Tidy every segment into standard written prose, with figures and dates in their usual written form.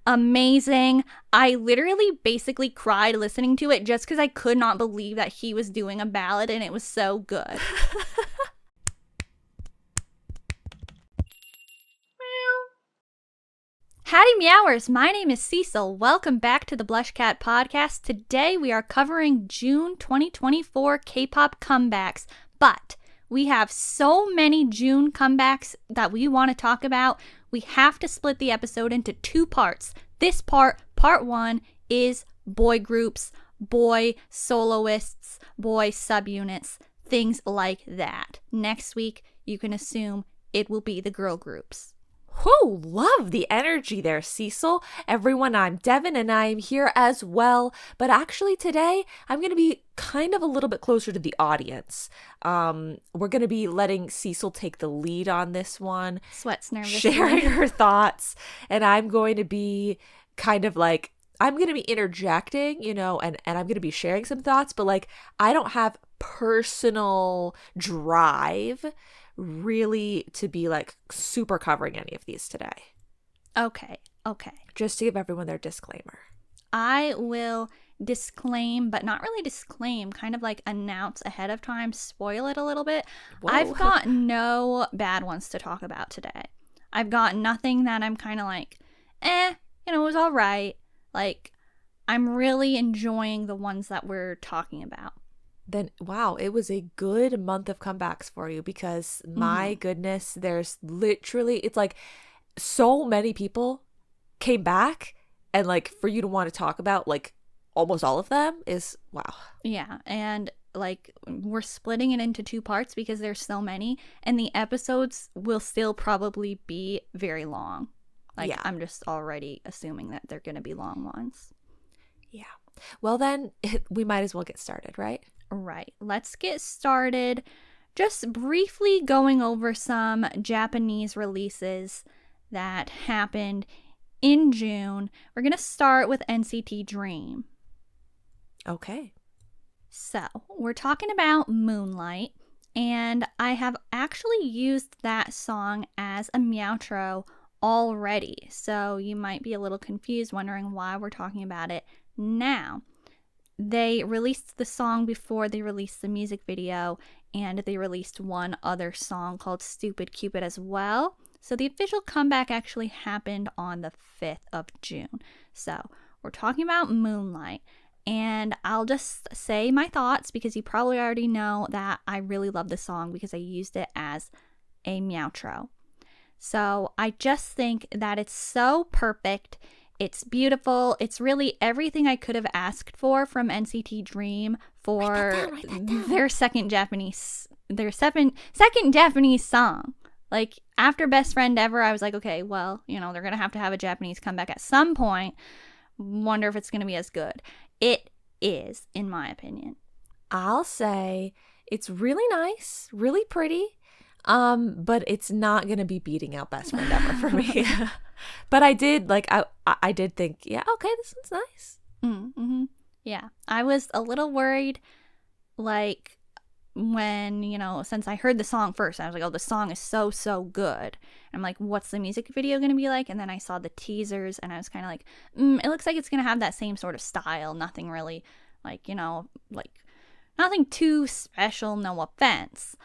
amazing. I literally basically cried listening to it just because I could not believe that he was doing a ballad and it was so good. Howdy Meowers, my name is Cecil. Welcome back to the BlushCat podcast. Today we are covering June 2024 K-pop comebacks, but we have so many June comebacks that we want to talk about. We have to split the episode into two parts. This part 1, is boy groups, boy soloists, boy subunits, things like that. Next week, you can assume it will be the girl groups. Whoo, love the energy there, Cecil. Everyone, I'm Devin and I am here as well. But actually today, I'm going to be kind of a little bit closer to the audience. We're going to be letting Cecil take the lead on this one. Sweats nervously. Sharing her thoughts. And I'm going to be kind of like, I'm going to be interjecting, and I'm going to be sharing some thoughts. But like, I don't have personal drive really to be like super covering any of these today. Okay. Just to give everyone their disclaimer. I will disclaim, but not really disclaim, kind of like announce ahead of time, spoil it a little bit. Whoa. I've got no bad ones to talk about today. I've got nothing that I'm kind of like, it was all right. Like, I'm really enjoying the ones that we're talking about. Then wow, it was a good month of comebacks for you because my goodness, there's literally, it's like so many people came back, and like for you to want to talk about like almost all of them is wow. Yeah, and like we're splitting it into two parts because there's so many, and the episodes will still probably be very long. Like, yeah. I'm just already assuming that they're going to be long ones. Yeah. Well then, we might as well get started, right? Right. Let's get started. Just briefly going over some Japanese releases that happened in June. We're going to start with NCT Dream. Okay. So, we're talking about Moonlight, and I have actually used that song as a Meowtro already. So, you might be a little confused wondering why we're talking about it now. They released the song before they released the music video, and they released one other song called Stupid Cupid as well. So the official comeback actually happened on the 5th of June. So we're talking about Moonlight, and I'll just say my thoughts because you probably already know that I really love the song because I used it as a Meowtro. So I just think that it's so perfect. It's beautiful. It's really everything I could have asked for from NCT Dream for their second Japanese song. Like, after Best Friend Ever, I was like, okay, well, they're going to have a Japanese comeback at some point. Wonder if it's going to be as good. It is, in my opinion. I'll say it's really nice, really pretty. But it's not going to be beating out Best Friend Ever for me. But I did, I did think, yeah, okay, this one's nice. Mm-hmm. Yeah. I was a little worried, like, when, since I heard the song first, I was like, oh, the song is so, so good. And I'm like, what's the music video going to be like? And then I saw the teasers, and I was kind of like, it looks like it's going to have that same sort of style. Nothing really, nothing too special, no offense.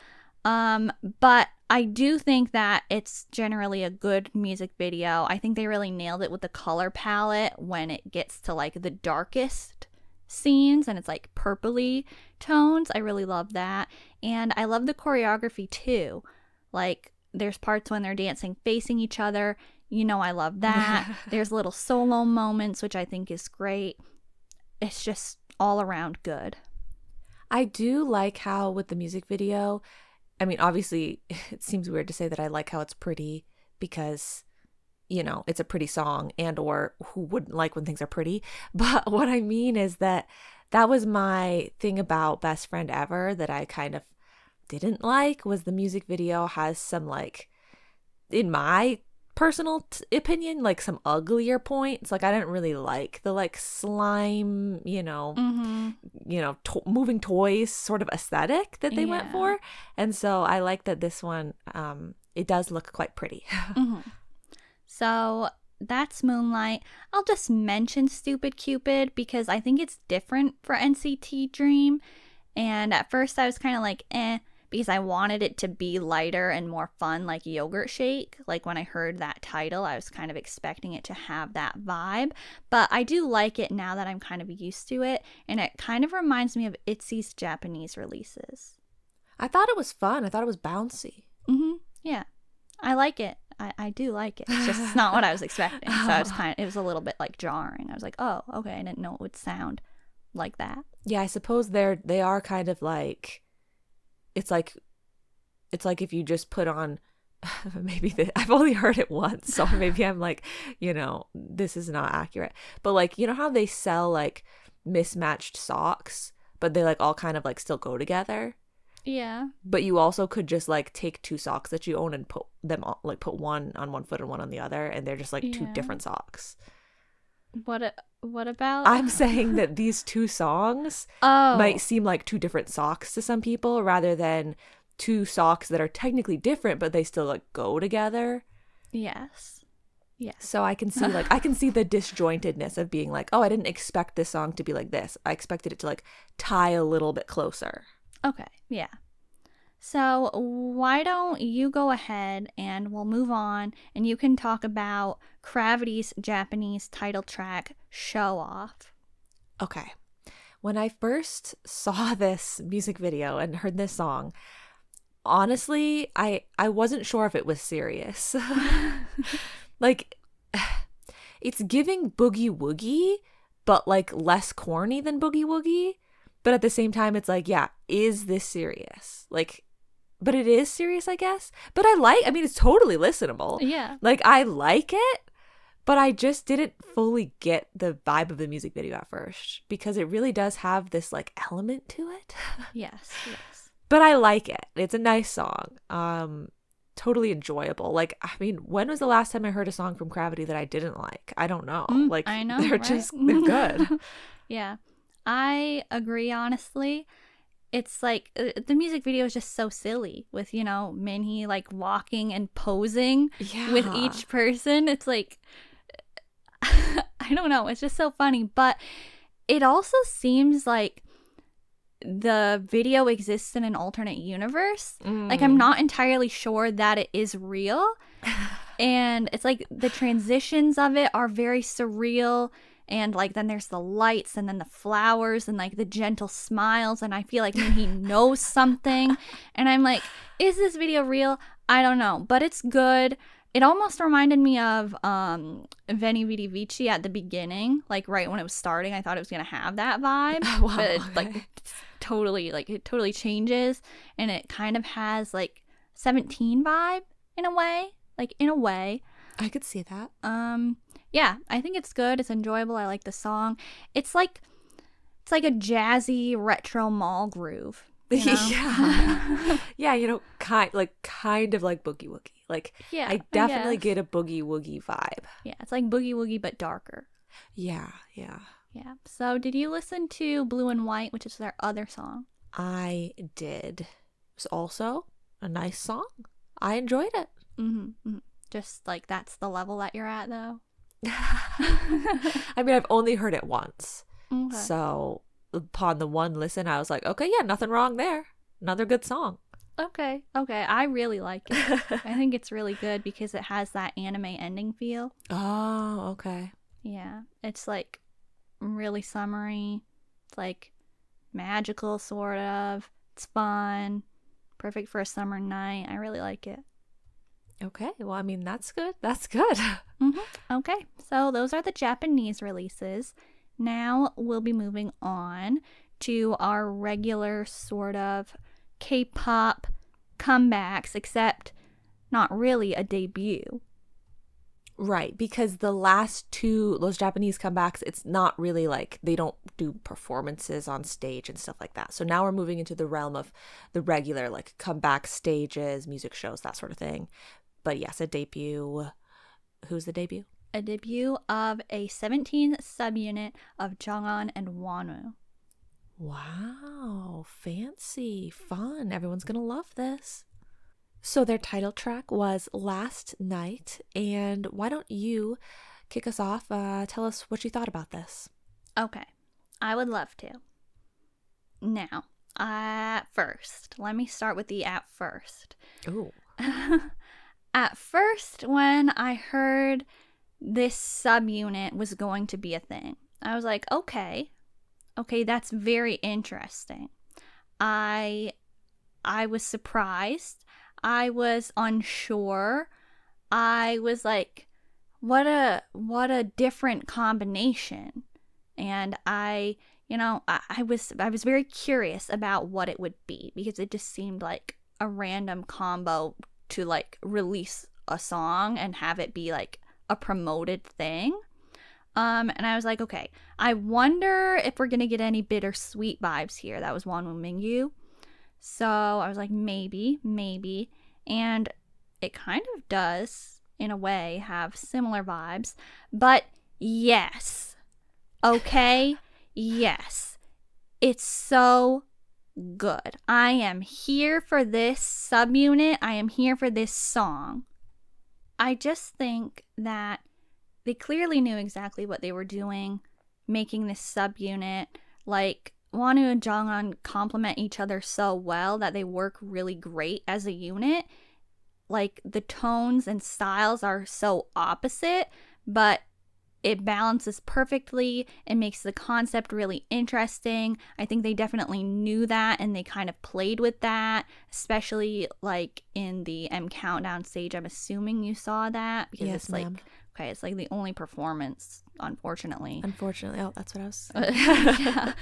But I do think that it's generally a good music video. I think they really nailed it with the color palette when it gets to like the darkest scenes and it's like purpley tones. I really love that. And I love the choreography too. Like, there's parts when they're dancing facing each other. I love that. There's little solo moments, which I think is great. It's just all around good. I do like how with the music video, I mean, obviously, it seems weird to say that I like how it's pretty because, it's a pretty song, and or who wouldn't like when things are pretty. But what I mean is that was my thing about Best Friend Ever that I kind of didn't like, was the music video has some, like, in my personal opinion, like some uglier points. Like, I didn't really like the like slime, moving toys sort of aesthetic that they went for. And so I like that this one, it does look quite pretty. So that's Moonlight. I'll just mention Stupid Cupid because I think it's different for NCT Dream. And at first I was kind of like, because I wanted it to be lighter and more fun, like Yogurt Shake. Like when I heard that title, I was kind of expecting it to have that vibe. But I do like it now that I'm kind of used to it. And it kind of reminds me of ITZY's Japanese releases. I thought it was fun. I thought it was bouncy. Yeah. I like it. I do like it. It's just it's not what I was expecting. So I was it was a little bit like jarring. I was like, oh, okay, I didn't know it would sound like that. Yeah, I suppose they are kind of like, it's like if you just put on I've only heard it once, so maybe I'm like, this is not accurate. But like, how they sell like mismatched socks, but they like all kind of like still go together. Yeah. But you also could just like take two socks that you own and put them on, like put one on one foot and one on the other, and they're just like two different socks. What about? I'm saying that these two songs might seem like two different socks to some people, rather than two socks that are technically different, but they still like go together. Yes. Yes. So I can see the disjointedness of being like, oh, I didn't expect this song to be like this. I expected it to like tie a little bit closer. Okay, yeah. So why don't you go ahead and we'll move on and you can talk about CRAVITY's Japanese title track, Show Off. Okay. When I first saw this music video and heard this song, honestly, I wasn't sure if it was serious. Like, it's giving Boogie Woogie, but like less corny than Boogie Woogie. But at the same time, it's like, yeah, is this serious? Like, but it is serious, I guess. But it's totally listenable. Yeah. Like, I like it, but I just didn't fully get the vibe of the music video at first, because it really does have this like element to it. Yes. But I like it. It's a nice song. Totally enjoyable. Like, when was the last time I heard a song from CRAVITY that I didn't like? I don't know. Like, I know, they're right? they're good. Yeah. I agree, honestly. It's like the music video is just so silly with, Minhee like walking and posing with each person. It's like, I don't know. It's just so funny. But it also seems like the video exists in an alternate universe. Like, I'm not entirely sure that it is real. And it's like the transitions of it are very surreal. And like then there's the lights and then the flowers and like the gentle smiles, and I feel like he knows something, and I'm like, is this video real? I don't know, but it's good. It almost reminded me of Veni Vidi Vici at the beginning, like right when it was starting. I thought it was gonna have that vibe, but it, like it totally changes, and it kind of has like 17 vibe in a way. I could see that. Yeah, I think it's good. It's enjoyable. I like the song. It's like a jazzy retro mall groove. Yeah. Yeah, kind of like Boogie Woogie. Like, yeah, I definitely get a Boogie Woogie vibe. Yeah, it's like Boogie Woogie but darker. Yeah. So, did you listen to Blue and White, which is their other song? I did. It was also a nice song. I enjoyed it. Mm-hmm. Just like that's the level that you're at, though. I've only heard it once. Okay. So upon the one listen, I was like, okay, yeah, nothing wrong there. Another good song. Okay. I really like it. I think it's really good because it has that anime ending feel. Oh, okay. Yeah. It's like really summery. It's like magical, sort of. It's fun. Perfect for a summer night. I really like it. Okay, well, that's good. That's good. Mm-hmm. Okay, so those are the Japanese releases. Now we'll be moving on to our regular sort of K-pop comebacks, except not really a debut. Right, because the last two, those Japanese comebacks, it's not really like they don't do performances on stage and stuff like that. So now we're moving into the realm of the regular like comeback stages, music shows, that sort of thing. But yes, a debut. Who's the debut? A debut of a 17 subunit of JEONGHAN and WONWOO. Wow, fancy, fun. Everyone's gonna love this. So their title track was Last Night, and why don't you kick us off. Tell us what you thought about this. Okay, I would love to. Now, at first, let me start with the at first. Ooh. At first, when I heard this subunit was going to be a thing, I was like, okay, that's very interesting. I was surprised. I was unsure. I was like, what a different combination. And I was very curious about what it would be, because it just seemed like a random combo to like release a song and have it be like a promoted thing. And I was like, okay, I wonder if we're gonna get any bittersweet vibes here. That was WONWOO Mingyu. So I was like, maybe. And it kind of does, in a way, have similar vibes. But yes. Okay? Yes. It's so good. I am here for this subunit. I am here for this song. I just think that they clearly knew exactly what they were doing, making this subunit. Like, WONWOO and JEONGHAN complement each other so well that they work really great as a unit. Like, the tones and styles are so opposite, but it balances perfectly. It makes the concept really interesting. I think they definitely knew that, and they kind of played with that, especially like in the M Countdown stage. I'm assuming you saw that, because Yes, it's like, ma'am. okay, it's like the only performance, unfortunately. Oh, that's what I was Yeah.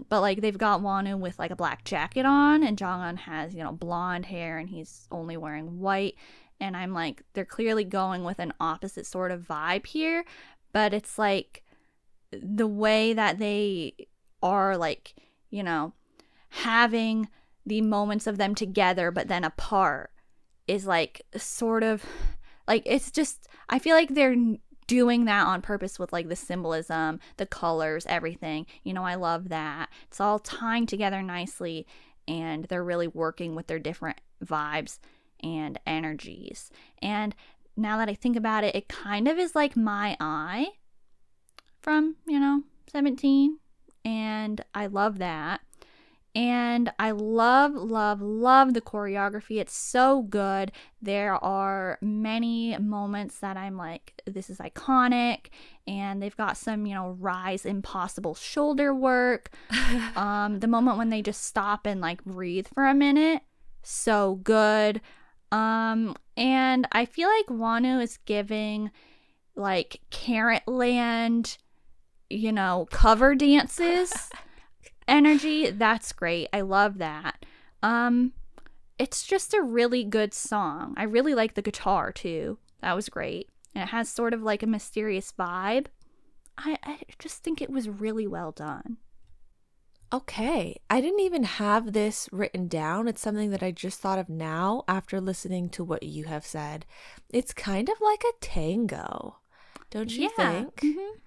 But like they've got WONWOO with like a black jacket on, and JEONGHAN has, blonde hair, and he's only wearing white. And I'm like, they're clearly going with an opposite sort of vibe here, but it's like the way that they are like, having the moments of them together but then apart is like sort of like, it's just, I feel like they're doing that on purpose with like the symbolism, the colors, everything. I love that. It's all tying together nicely, and they're really working with their different vibes and energies. And now that I think about it, it kind of is like My Eye from 17, and I love that. And I love the choreography. It's so good. There are many moments that I'm like, this is iconic. And they've got some, RIIZE impossible shoulder work. The moment when they just stop and like breathe for a minute, so good. And I feel like WONWOO is giving like Carrot Land, cover dances energy. That's great. I love that. It's just a really good song. I really like the guitar too. That was great. And it has sort of like a mysterious vibe. I just think it was really well done. Okay, I didn't even have this written down. It's something that I just thought of now after listening to what you have said. It's kind of like a tango, don't you think? Mm-hmm.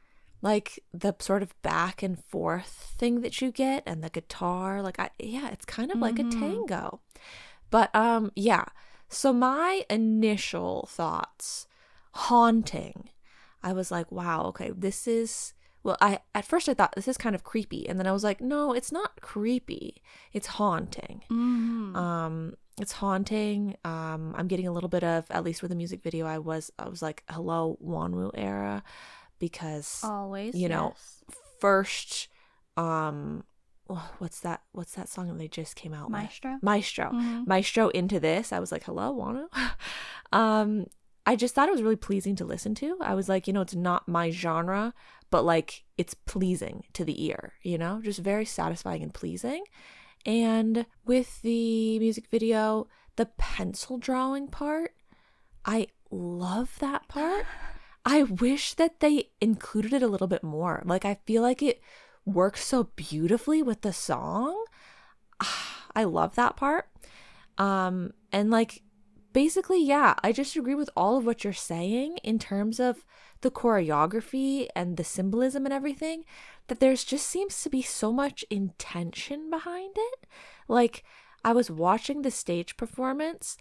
Like the sort of back and forth thing that you get, and the guitar, it's kind of like a tango. But yeah, so my initial thoughts, haunting. I was like, wow, okay, this is, well, at first I thought this is kind of creepy, and then I was like, no, it's not creepy, it's haunting. It's haunting. I'm getting a little bit of, at least with the music video, I was like, hello WONWOO era, because Always, yes. First, what's that song that they just came out Maestro? with? Maestro into this, I was like, hello WONWOO. I just thought it was really pleasing to listen to. I was like, it's not my genre, but like it's pleasing to the ear, just very satisfying and pleasing. And with the music video, the pencil drawing part, I love that part. I wish that they included it a little bit more. Like, I feel like it works so beautifully with the song. I love that part. And like, basically, yeah, I just agree with all of what you're saying in terms of the choreography and the symbolism and everything, that there's just seems to be so much intention behind it. Like, I was watching the stage performance,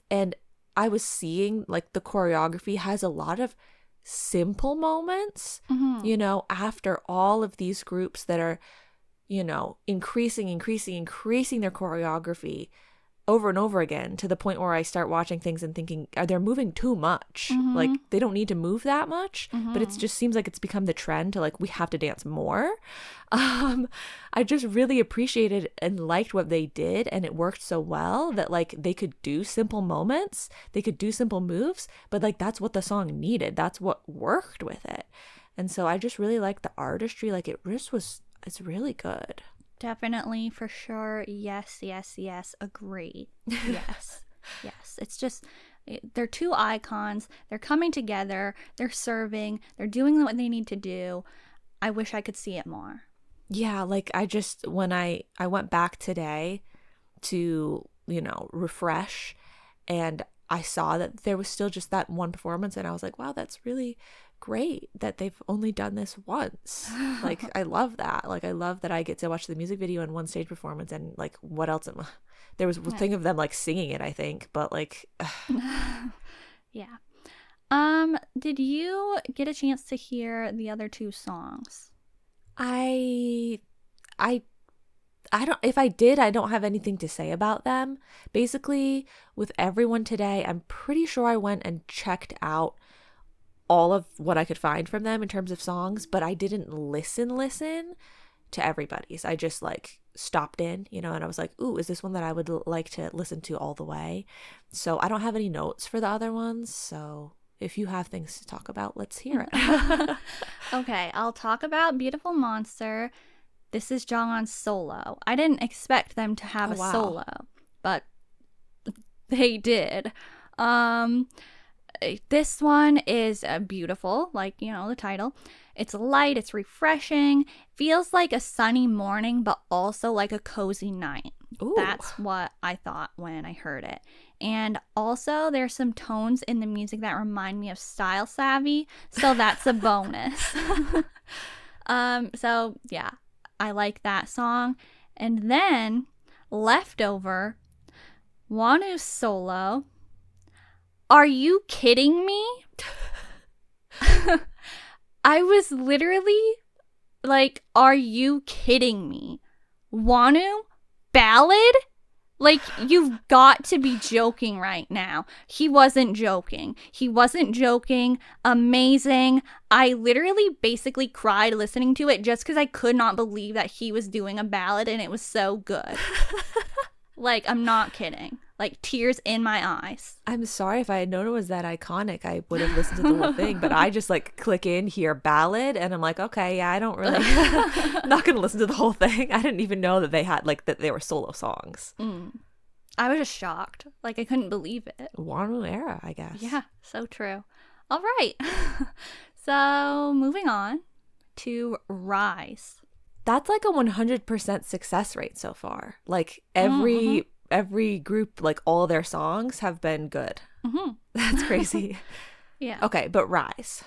and I was seeing like the choreography has a lot of simple moments, Mm-hmm. you know, after all of these groups that are, you know, increasing their choreography over and over again, to the point where I start watching things and thinking, are they moving too much? Mm-hmm. Like, they don't need to move that much, Mm-hmm. but it just seems like it's become the trend to like, we have to dance more. I just really appreciated and liked what they did, and it worked so well that like they could do simple moments, they could do simple moves, but like that's what the song needed. That's what worked with it. And so I just really liked the artistry. Like it's really good. Definitely, for sure. Yes, yes, yes. Agree. Yes, yes. It's just, they're two icons. They're coming together. They're serving. They're doing what they need to do. I wish I could see it more. Yeah, like I just, when I went back today to, you know, refresh, and I saw that there was still just that one performance, and I was like, wow, that's really great that they've only done this once. Like, I love that. Like, I love that I get to watch the music video and one stage performance, and like, what else there was a thing of them like singing it, I think, but like Yeah. Did you get a chance to hear the other two songs? I don't, if I did, I don't have anything to say about them. Basically, with everyone today, I'm pretty sure I went and checked out all of what I could find from them in terms of songs, but I didn't listen to everybody's. I just like stopped in, you know, and I was like, ooh, is this one that I would like to listen to all the way? So I don't have any notes for the other ones. So if you have things to talk about, let's hear it. Okay, I'll talk about Beautiful Monster. This is JEONGHAN's solo. I didn't expect them to have a solo, but they did. This one is beautiful, like, you know, the title. It's light, it's refreshing, feels like a sunny morning, but also like a cozy night. Ooh. That's what I thought when I heard it. And also, there's some tones in the music that remind me of Style Savvy, so that's a bonus. So yeah, I like that song. And then, Leftover, WONWOO's solo. Are you kidding me? I was literally like, are you kidding me? WONWOO? Ballad? Like, you've got to be joking right now. He wasn't joking. Amazing. I literally basically cried listening to it just because I could not believe that he was doing a ballad, and it was so good. Like, I'm not kidding. Like, tears in my eyes. I'm sorry, if I had known it was that iconic, I would have listened to the whole thing. But I just like click in, hear ballad, and I'm like, okay, yeah, I don't really, I'm not going to listen to the whole thing. I didn't even know that they had like that they were solo songs. I was just shocked. Like, I couldn't believe it. WONWOO era, I guess. Yeah, so true. All right. So, moving on to RIIZE. That's like a 100% success rate so far. Like every group, like all their songs have been good. That's crazy. Yeah. Okay, but RIIZE.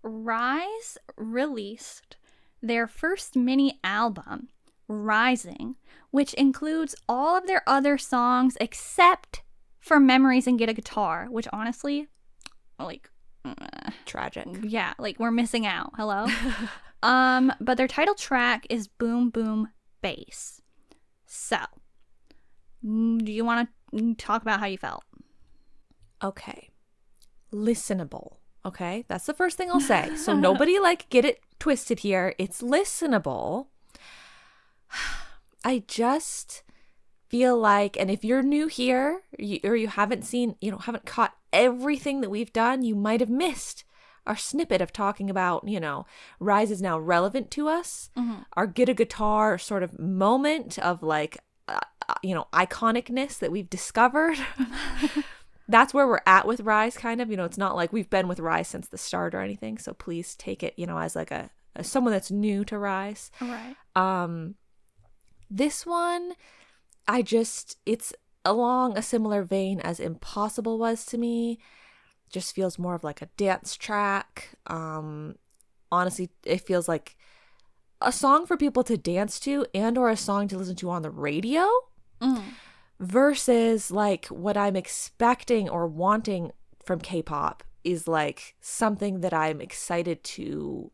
RIIZE released their first mini album, Rising, which includes all of their other songs except for Memories and Get a Guitar, which honestly, like, tragic. Yeah, like, we're missing out. Hello? But their title track is Boom Boom Bass. So, do you want to talk about how you felt? Okay. Listenable. Okay, that's the first thing I'll say. So nobody like get it twisted here. It's listenable. I just feel like, and if you're new here, or you haven't seen, haven't caught everything that we've done, you might have missed our snippet of talking about, RIIZE is now relevant to us. Our Get a Guitar sort of moment of like, iconicness that we've discovered. That's where we're at with RIIZE, kind of. It's not like we've been with RIIZE since the start or anything. So please take it, as like as someone that's new to RIIZE. All right. This one, it's along a similar vein as Impossible was to me. Just feels more of like a dance track. Honestly, it feels like a song for people to dance to and or a song to listen to on the radio. Versus like what I'm expecting or wanting from K-pop is like something that I'm excited to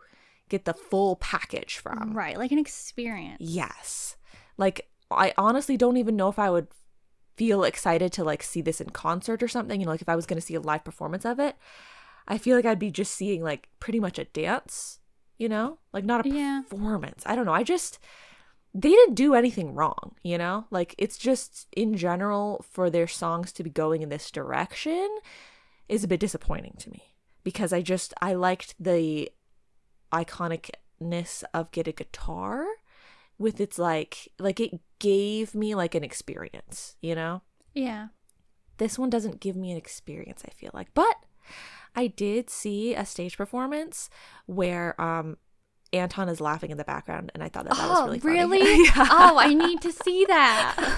get the full package from. Right, like an experience. Yes. Like, I honestly don't even know if I would feel excited to like see this in concert or something. You know, like if I was going to see a live performance of it, I feel like I'd be just seeing like pretty much a dance, you know, like not a performance. I don't know. They didn't do anything wrong, you know, like it's just in general for their songs to be going in this direction is a bit disappointing to me, because I liked the iconicness of Get a Guitar with its like it gave me like an experience, you know? Yeah. This one doesn't give me an experience, I feel like. But I did see a stage performance where Anton is laughing in the background, and I thought that was really funny. Really? Yeah. Oh, I need to see that.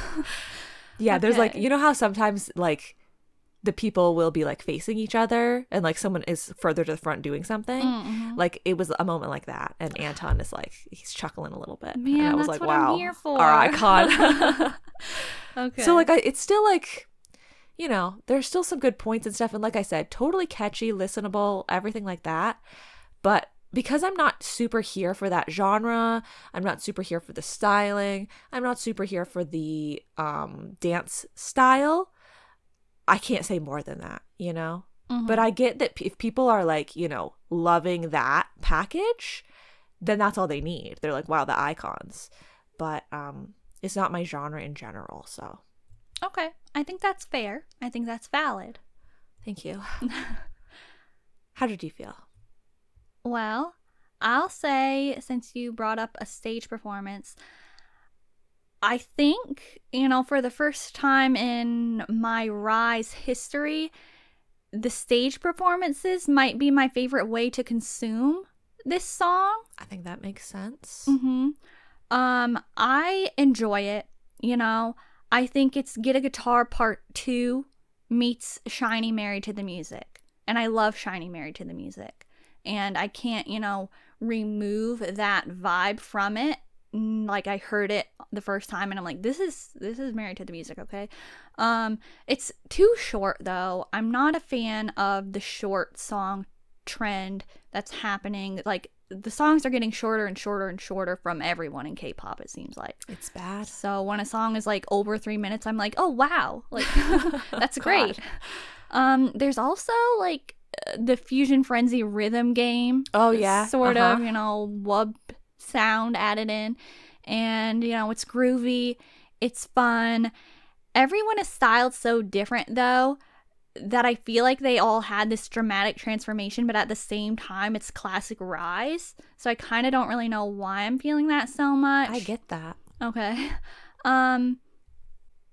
Yeah, there's like, Okay. you know how sometimes like the people will be like facing each other and like someone is further to the front doing something. Mm-hmm. Like it was a moment like that, and Anton is like, he's chuckling a little bit. Man, and I was that's like, what wow, I'm here for. our icon. Okay. So like it's still like, you know, there's still some good points and stuff, and like I said, totally catchy, listenable, everything like that. But because I'm not super here for that genre, I'm not super here for the styling, I'm not super here for the dance style, I can't say more than that, you know? Mm-hmm. But I get that if people are like, you know, loving that package, then that's all they need. They're like, wow, the icons. But it's not my genre in general, so. Okay. I think that's fair. I think that's valid. Thank you. How did you feel? Well, I'll say, since you brought up a stage performance, I think, you know, for the first time in my RIIZE history, the stage performances might be my favorite way to consume this song. I think that makes sense. Mm-hmm. I enjoy it, you know. I think it's Get a Guitar Part 2 meets Shiny Married to the Music. And I love Shiny Married to the Music. And I can't, you know, remove that vibe from it. Like I heard it the first time and I'm like, this is Married to the Music, okay? It's too short though. I'm not a fan of the short song trend that's happening. Like the songs are getting shorter and shorter and shorter from everyone in K-pop, it seems like. It's bad. So when a song is like over 3 minutes, I'm like, oh wow, like that's great. There's also like the Fusion Frenzy rhythm game. Oh yeah, sort of, you know, wub sound added in, and you know, it's groovy, it's fun. Everyone is styled so different though that I feel like they all had this dramatic transformation, but at the same time it's classic RIIZE, so I kind of don't really know why I'm feeling that so much. I get that. Okay.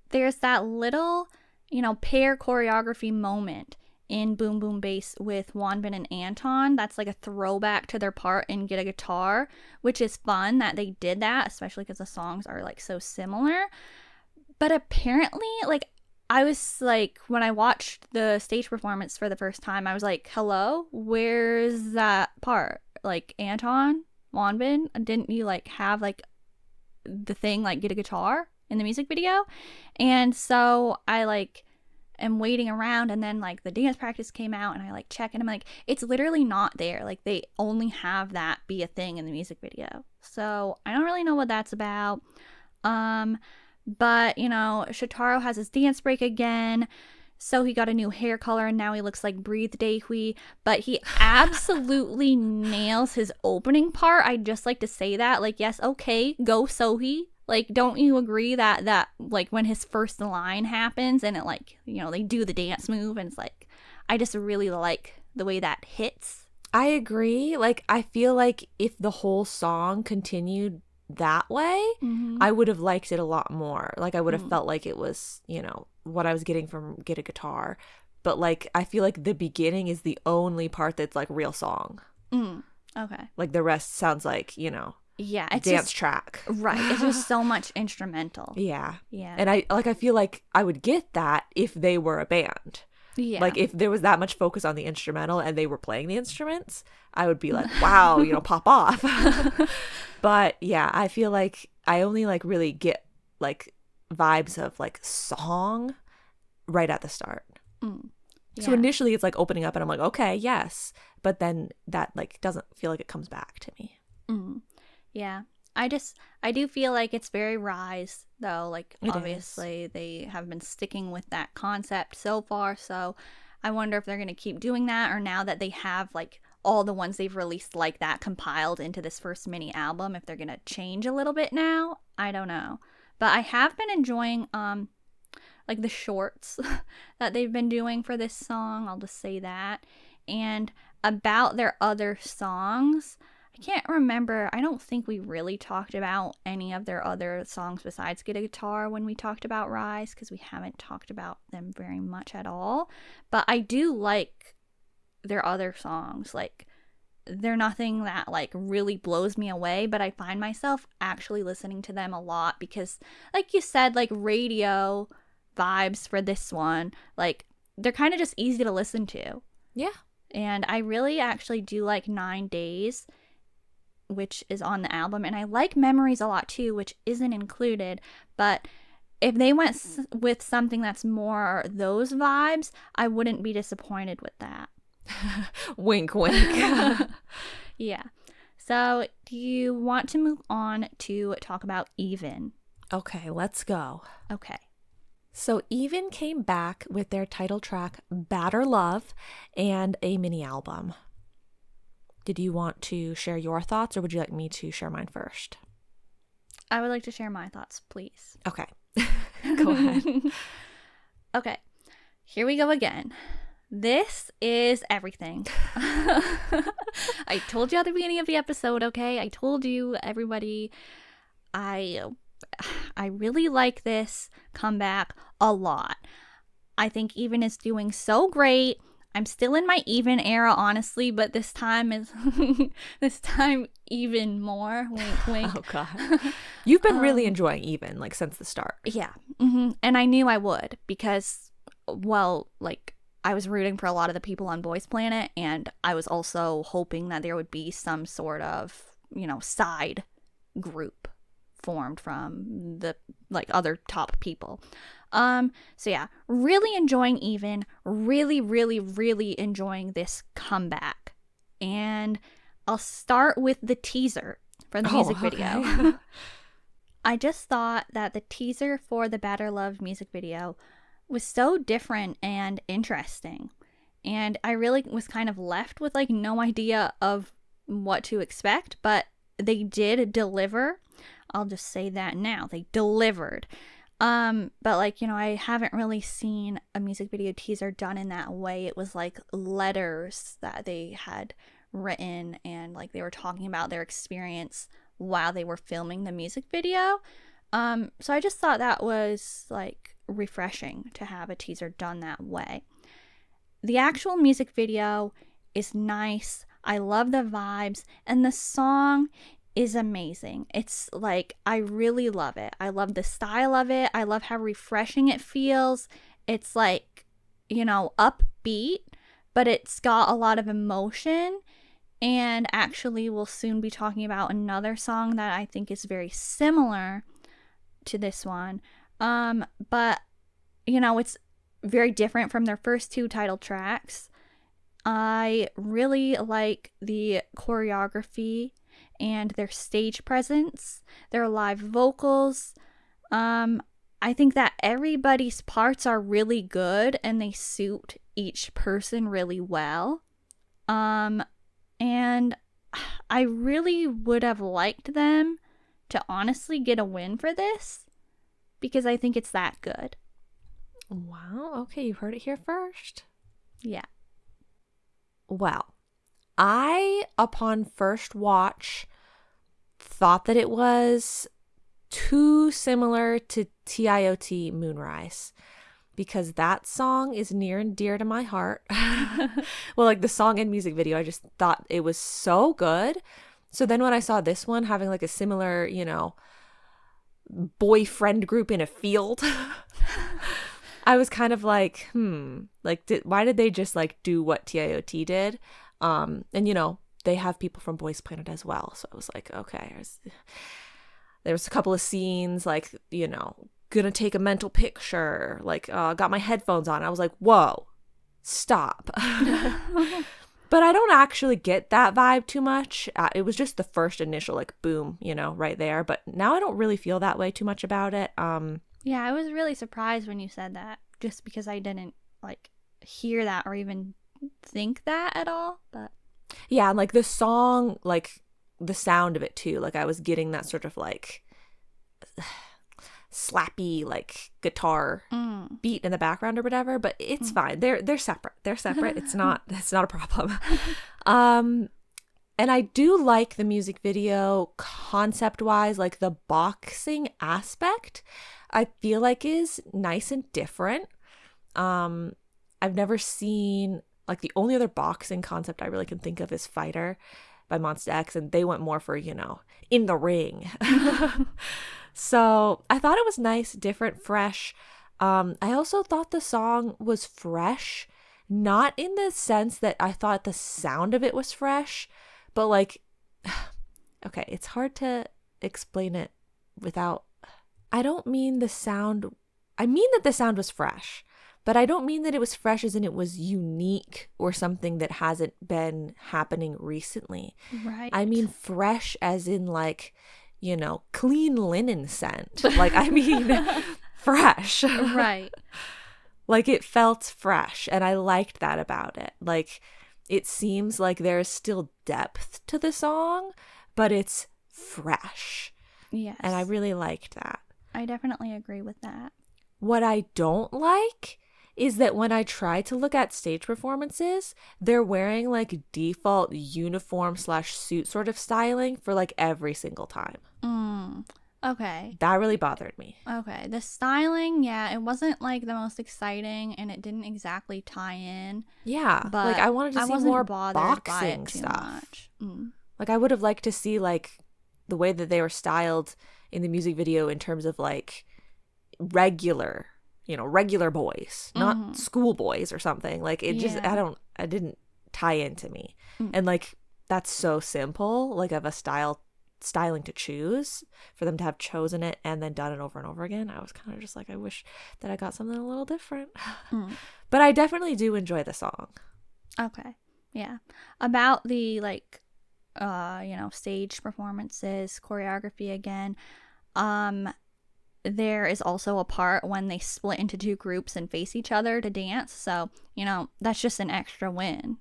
There's that little, you know, pair choreography moment in Boom Boom Bass with Wonbin and Anton. That's like a throwback to their part in Get a Guitar, which is fun that they did that, especially because the songs are like so similar. But apparently, like, I was like, when I watched the stage performance for the first time, I was like, hello, where's that part? Like, Anton, Wonbin, didn't you like have like the thing like Get a Guitar in the music video? And so I like am waiting around, and then like the dance practice came out and I like check and I'm like, it's literally not there. Like they only have that be a thing in the music video. So I don't really know what that's about. But you know, Shotaro has his dance break again. So he got a new hair color and now he looks like Breathe Daehui, but he absolutely nails his opening part. I'd just like to say that, like, yes, okay, go Sohee. Like, don't you agree that like when his first line happens and it like, you know, they do the dance move and it's like, I just really like the way that hits. I agree. Like, I feel like if the whole song continued that way, I would have liked it a lot more. Like, I would have felt like it was, you know, what I was getting from Get a Guitar. But like, I feel like the beginning is the only part that's like real song. Okay. Like the rest sounds like, you know, yeah, it's dance just, track. Right. It's just so much instrumental. Yeah. Yeah. And I feel like I would get that if they were a band. Yeah. Like if there was that much focus on the instrumental and they were playing the instruments, I would be like, wow, you know, pop off. But yeah, I feel like I only like really get like vibes of like song right at the start. So Yeah. initially it's like opening up and I'm like, okay, yes. But then that like doesn't feel like it comes back to me. Mm. Yeah. I do feel like it's very RIIZE though. Like It is. obviously they have been sticking with that concept so far, so I wonder if they're going to keep doing that, or now that they have like all the ones they've released like that compiled into this first mini album, if they're going to change a little bit now. I don't know. But I have been enjoying like the shorts that they've been doing for this song. I'll just say that. And about their other songs, I can't remember. I don't think we really talked about any of their other songs besides Get a Guitar when we talked about RIIZE, because we haven't talked about them very much at all. But I do like their other songs. Like, they're nothing that like really blows me away, but I find myself actually listening to them a lot because, like you said, like radio vibes for this one, like they're kind of just easy to listen to. Yeah. And I really actually do like 9 Days, which is on the album, and I like Memories a lot too, which isn't included. But if they went with something that's more those vibes, I wouldn't be disappointed with that. Wink, wink. Yeah. So do you want to move on to talk about Even? Okay, let's go. Okay. So Even came back with their title track Batter Love and a mini album. Did you want to share your thoughts, or would you like me to share mine first? I would like to share my thoughts, please. Okay. Go ahead. Okay. Here we go again. This is everything. I told you at the beginning of the episode, okay? I told you, everybody, I really like this comeback a lot. I think Even is doing so great. I'm still in my Even era, honestly, but this time is this time even more. Wink, wink. Oh God, you've been really enjoying Even like since the start. Yeah, and I knew I would because, well, like I was rooting for a lot of the people on Boys Planet, and I was also hoping that there would be some sort of, side group formed from the like other top people. So yeah, really enjoying Even, really, really, really enjoying this comeback. And I'll start with the teaser for the music video. I just thought that the teaser for the Better Love music video was so different and interesting. And I really was kind of left with like no idea of what to expect, but they did deliver. I'll just say that now. They delivered. But like, I haven't really seen a music video teaser done in that way. It was like letters that they had written, and like they were talking about their experience while they were filming the music video. So I just thought that was like refreshing to have a teaser done that way. The actual music video is nice. I love the vibes, and the song is amazing. It's like, I really love it. I love the style of it. I love how refreshing it feels. It's like, upbeat, but it's got a lot of emotion. And actually, we'll soon be talking about another song that I think is very similar to this one. But, it's very different from their first two title tracks. I really like the choreography and their stage presence, their live vocals. I think that everybody's parts are really good and they suit each person really well. And I really would have liked them to honestly get a win for this because I think it's that good. Wow. Okay, you heard it here first. Yeah. Well, I, upon first watch, thought that it was too similar to TIOT Moonrise because that song is near and dear to my heart. Well, like the song and music video, I just thought it was so good. So then when I saw this one having like a similar, boyfriend group in a field, I was kind of like, why did they just like do what TIOT did? And they have people from Boys Planet as well. So I was like, okay, there was a couple of scenes like, gonna take a mental picture, like got my headphones on. I was like, whoa, stop. But I don't actually get that vibe too much. It was just the first initial like boom, you know, right there. But now I don't really feel that way too much about it. Yeah, I was really surprised when you said that, just because I didn't like hear that or even think that at all. But yeah, and like the song, like the sound of it too. Like I was getting that sort of like slappy like guitar beat in the background or whatever, but it's fine. They're separate. They're separate. It's not a problem. And I do like the music video concept wise, like the boxing aspect I feel like is nice and different. I've never seen, like, the only other boxing concept I really can think of is Fighter by Monsta X, and they went more for, you know, in the ring. So I thought it was nice, different, fresh. I also thought the song was fresh, not in the sense that I thought the sound of it was fresh, but like, okay, it's hard to explain it without, I don't mean the sound, I mean that the sound was fresh, but I don't mean that it was fresh as in it was unique or something that hasn't been happening recently. right. I mean fresh as in like, you know, clean linen scent. Like, I mean, fresh. Right. Like, it felt fresh, and I liked that about it. Like, it seems like there's still depth to the song, but it's fresh. Yes. And I really liked that. I definitely agree with that. What I don't like is that when I try to look at stage performances, they're wearing like default uniform / suit sort of styling for like every single time. Okay. That really bothered me. Okay. The styling, yeah, it wasn't like the most exciting, and it didn't exactly tie in. Yeah, But like I wanted to see wasn't more bothered by boxing it too stuff. much. Like I would have liked to see like the way that they were styled in the music video in terms of like regular, you know, regular boys, not school boys or something. Like it just, I didn't tie into me. And like that's so simple, like of a styling to choose, for them to have chosen it and then done it over and over again. I was kind of just like, I wish that I got something a little different. But I definitely do enjoy the song. Okay. Yeah. About the like you know, stage performances, choreography again. There is also a part when they split into two groups and face each other to dance. So, you know, that's just an extra win.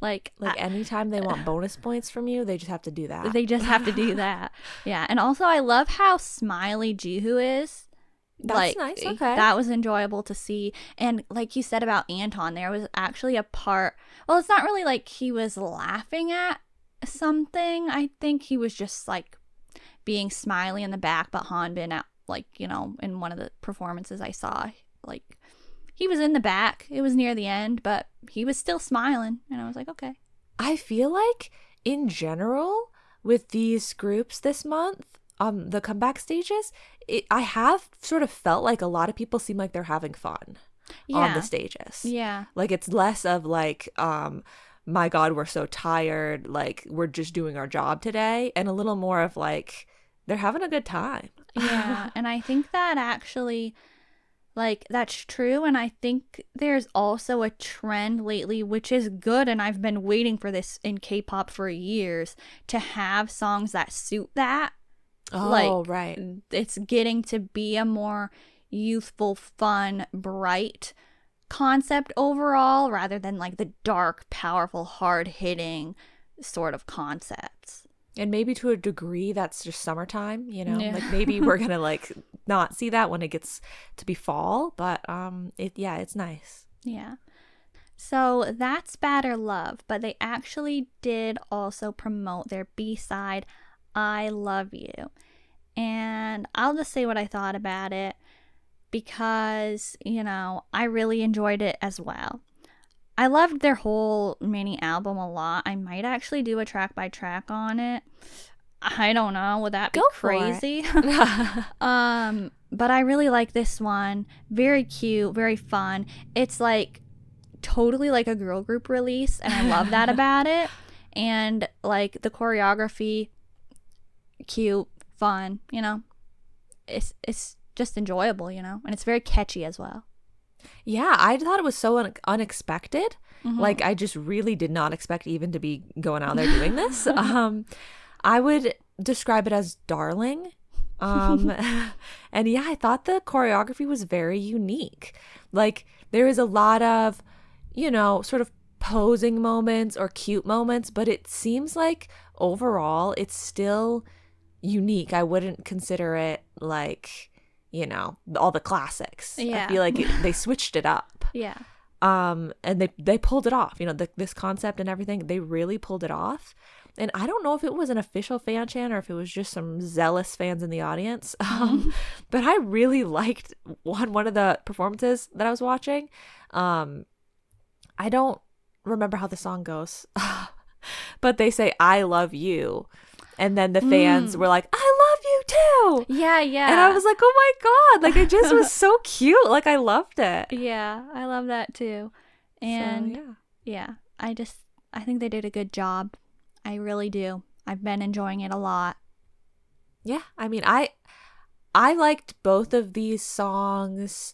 like anytime they want bonus points from you, they just have to do that. They just have to do that. Yeah. And also I love how smiley Jihu is. That's like, nice. Okay. That was enjoyable to see. And like you said about Anton, there was actually a part, well, it's not really like he was laughing at something. I think he was just like being smiley in the back, but Hanbin at, like, you know, in one of the performances I saw, like he was in the back. It was near the end, but he was still smiling, and I was like, okay. I feel like in general with these groups this month, the comeback stages, I have sort of felt like a lot of people seem like they're having fun on the stages. Yeah. Like it's less of like, my God, we're so tired, like we're just doing our job today, and a little more of like, they're having a good time. Yeah. And I think that actually, like, that's true. And I think there's also a trend lately, which is good. And I've been waiting for this in K-pop for years, to have songs that suit that. Oh, like, right. It's getting to be a more youthful, fun, bright concept overall, rather than like the dark, powerful, hard-hitting sort of concepts. And maybe to a degree that's just summertime, you know, like maybe we're gonna like not see that when it gets to be fall, but it's nice. Yeah. So that's Batter Love, but they actually did also promote their B-side, I Love You. And I'll just say what I thought about it, because, you know, I really enjoyed it as well. I loved their whole mini album a lot. I might actually do a track by track on it. I don't know. Would that be crazy? But I really like this one. Very cute, very fun. It's like totally like a girl group release, and I love that about it. And like the choreography, cute, fun, you know. It's just enjoyable, you know. And it's very catchy as well. Yeah, I thought it was so unexpected. Mhm. Like, I just really did not expect even to be going out there doing this. I would describe it as darling. Um, and yeah, I thought the choreography was very unique. Like, there is a lot of, sort of posing moments or cute moments, but it seems like overall it's still unique. I wouldn't consider it like, all the classics. Yeah. I feel like they switched it up. Yeah. And they pulled it off. This concept and everything, they really pulled it off. And I don't know if it was an official fan chant or if it was just some zealous fans in the audience. But I really liked one of the performances that I was watching. I don't remember how the song goes, but they say, "I love you." And then the fans were like, "I love you too." Yeah, yeah. And I was like, "Oh my God." Like, it just was so cute. Like, I loved it. Yeah, I love that too. And So, yeah, I think they did a good job. I really do. I've been enjoying it a lot. Yeah. I mean, I liked both of these songs.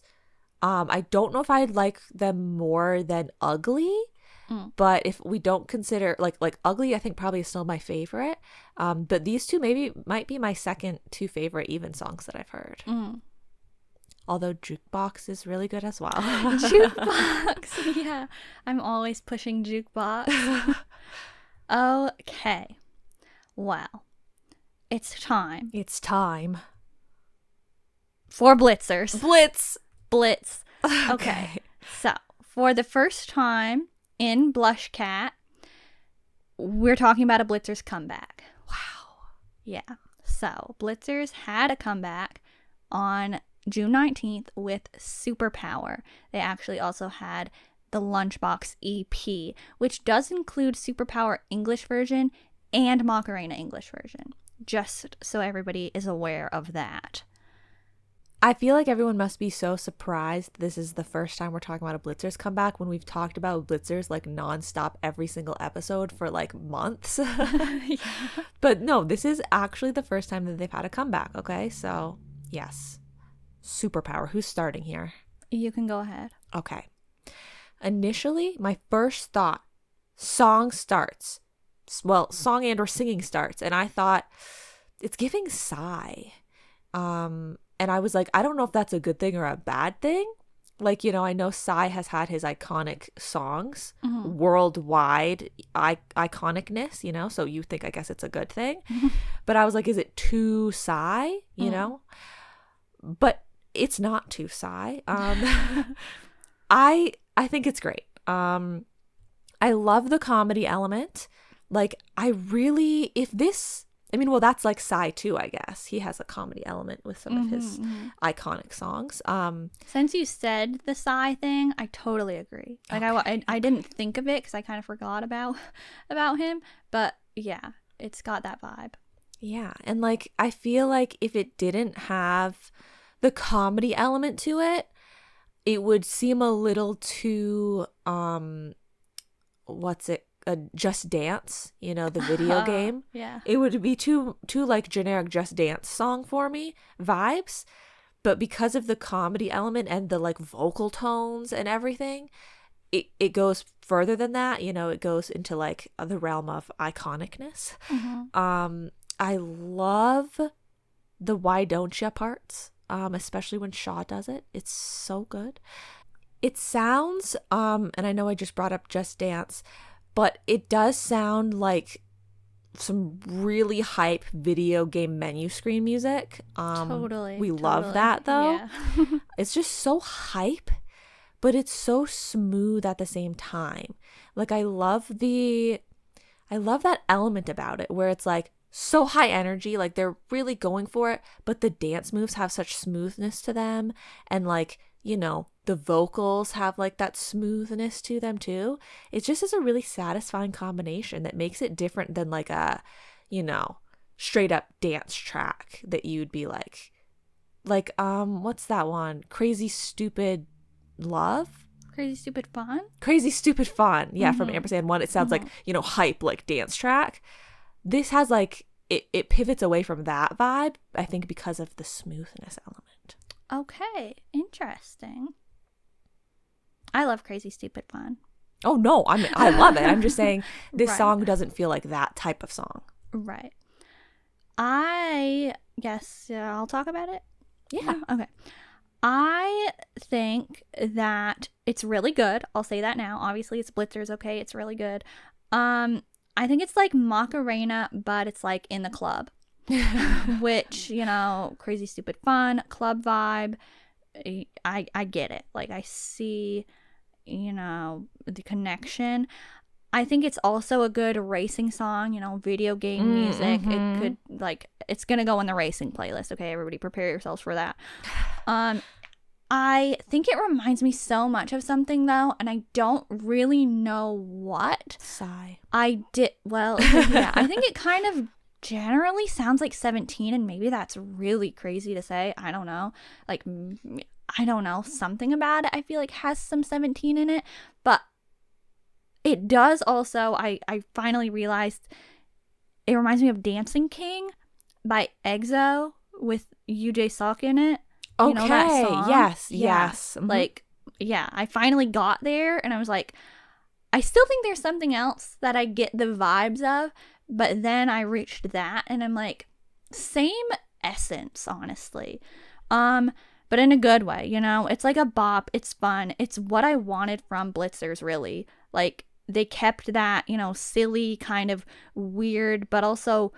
I don't know if I'd like them more than Ugly. But if we don't consider like Ugly, I think probably is still my favorite. But these two might be my second two favorite even songs that I've heard. Although Jukebox is really good as well. Jukebox, yeah. I'm always pushing Jukebox. Okay. Well, it's time. It's time. For Blitzers. Blitz. Okay. So, for the first time in BlushCat, we're talking about a Blitzers comeback. Wow. Yeah. So, Blitzers had a comeback on June 19th with Superpower. They actually also had the Lunchbox EP, which does include Superpower English version and Macarena English version, just so everybody is aware of that. I feel like everyone must be so surprised this is the first time we're talking about a Blitzers comeback when we've talked about Blitzers like nonstop every single episode for like months. Yeah. But no, this is actually the first time that they've had a comeback, okay? So, yes. Superpower. Who's starting here? You can go ahead. Okay. Initially, my first thought, song starts. Well, song and or singing starts. And I thought, it's giving Psy. And I was like, I don't know if that's a good thing or a bad thing. Like, I know Psy has had his iconic songs, worldwide iconicness, so you think, I guess it's a good thing. But I was like, is it too Psy, But it's not too Psy. I think it's great. I love the comedy element. Like, that's like Psy too, I guess. He has a comedy element with some of his iconic songs. Since you said the Psy thing, I totally agree. Like, okay. I didn't think of it because I kind of forgot about him. But yeah, it's got that vibe. Yeah, and like, I feel like if it didn't have the comedy element to it, it would seem a little too Just Dance, the video game. Yeah. It would be too like generic Just Dance song for me vibes. But because of the comedy element and the like vocal tones and everything, it goes further than that. It goes into like the realm of iconicness. I love the "Why Don't Ya" parts, especially when Shaw does it. It's so good. It sounds, and I know I just brought up Just Dance, but it does sound like some really hype video game menu screen music. Totally. We love that though. Yeah. It's just so hype, but it's so smooth at the same time. Like, I love that element about it where it's like so high energy, like they're really going for it, but the dance moves have such smoothness to them, and like, the vocals have like that smoothness to them too. It just is a really satisfying combination that makes it different than like a, straight up dance track that you'd be like, what's that one? Crazy Stupid Love? Crazy Stupid Fun? Crazy Stupid Fun. Yeah, from Ampersand 1. It sounds like, hype, like dance track. This has like, it pivots away from that vibe, I think, because of the smoothness element. Okay, interesting. I love Crazy Stupid Fun. Oh no, I love it. I'm just saying this Right. song doesn't feel like that type of song. Right. I guess I'll talk about it. Yeah. Okay. I think that it's really good. I'll say that now. Obviously, it's Blitzers, okay? It's really good. I think it's like Macarena, but it's like in the club. Which, Crazy Stupid Fun, club vibe. I get it. Like, I see, the connection. I think it's also a good racing song, video game music. It could, it's gonna go in the racing playlist, okay? Everybody prepare yourselves for that. I think it reminds me so much of something, though, and I don't really know what. Sigh. Yeah, I think it kind of generally sounds like 17, and maybe that's really crazy to say. I don't know. I don't know. Something about it I feel like has some 17 in it, but it does also, I finally realized it reminds me of Dancing King by EXO with Yoo Jae-suk in it. Okay. You know that song? Yes. Yeah. Yes. I finally got there, and I was like, I still think there's something else that I get the vibes of, but then I reached that, and I'm like, same essence, honestly. But in a good way, It's like a bop. It's fun. It's what I wanted from Blitzers, really. Like, they kept that, silly, kind of weird, but also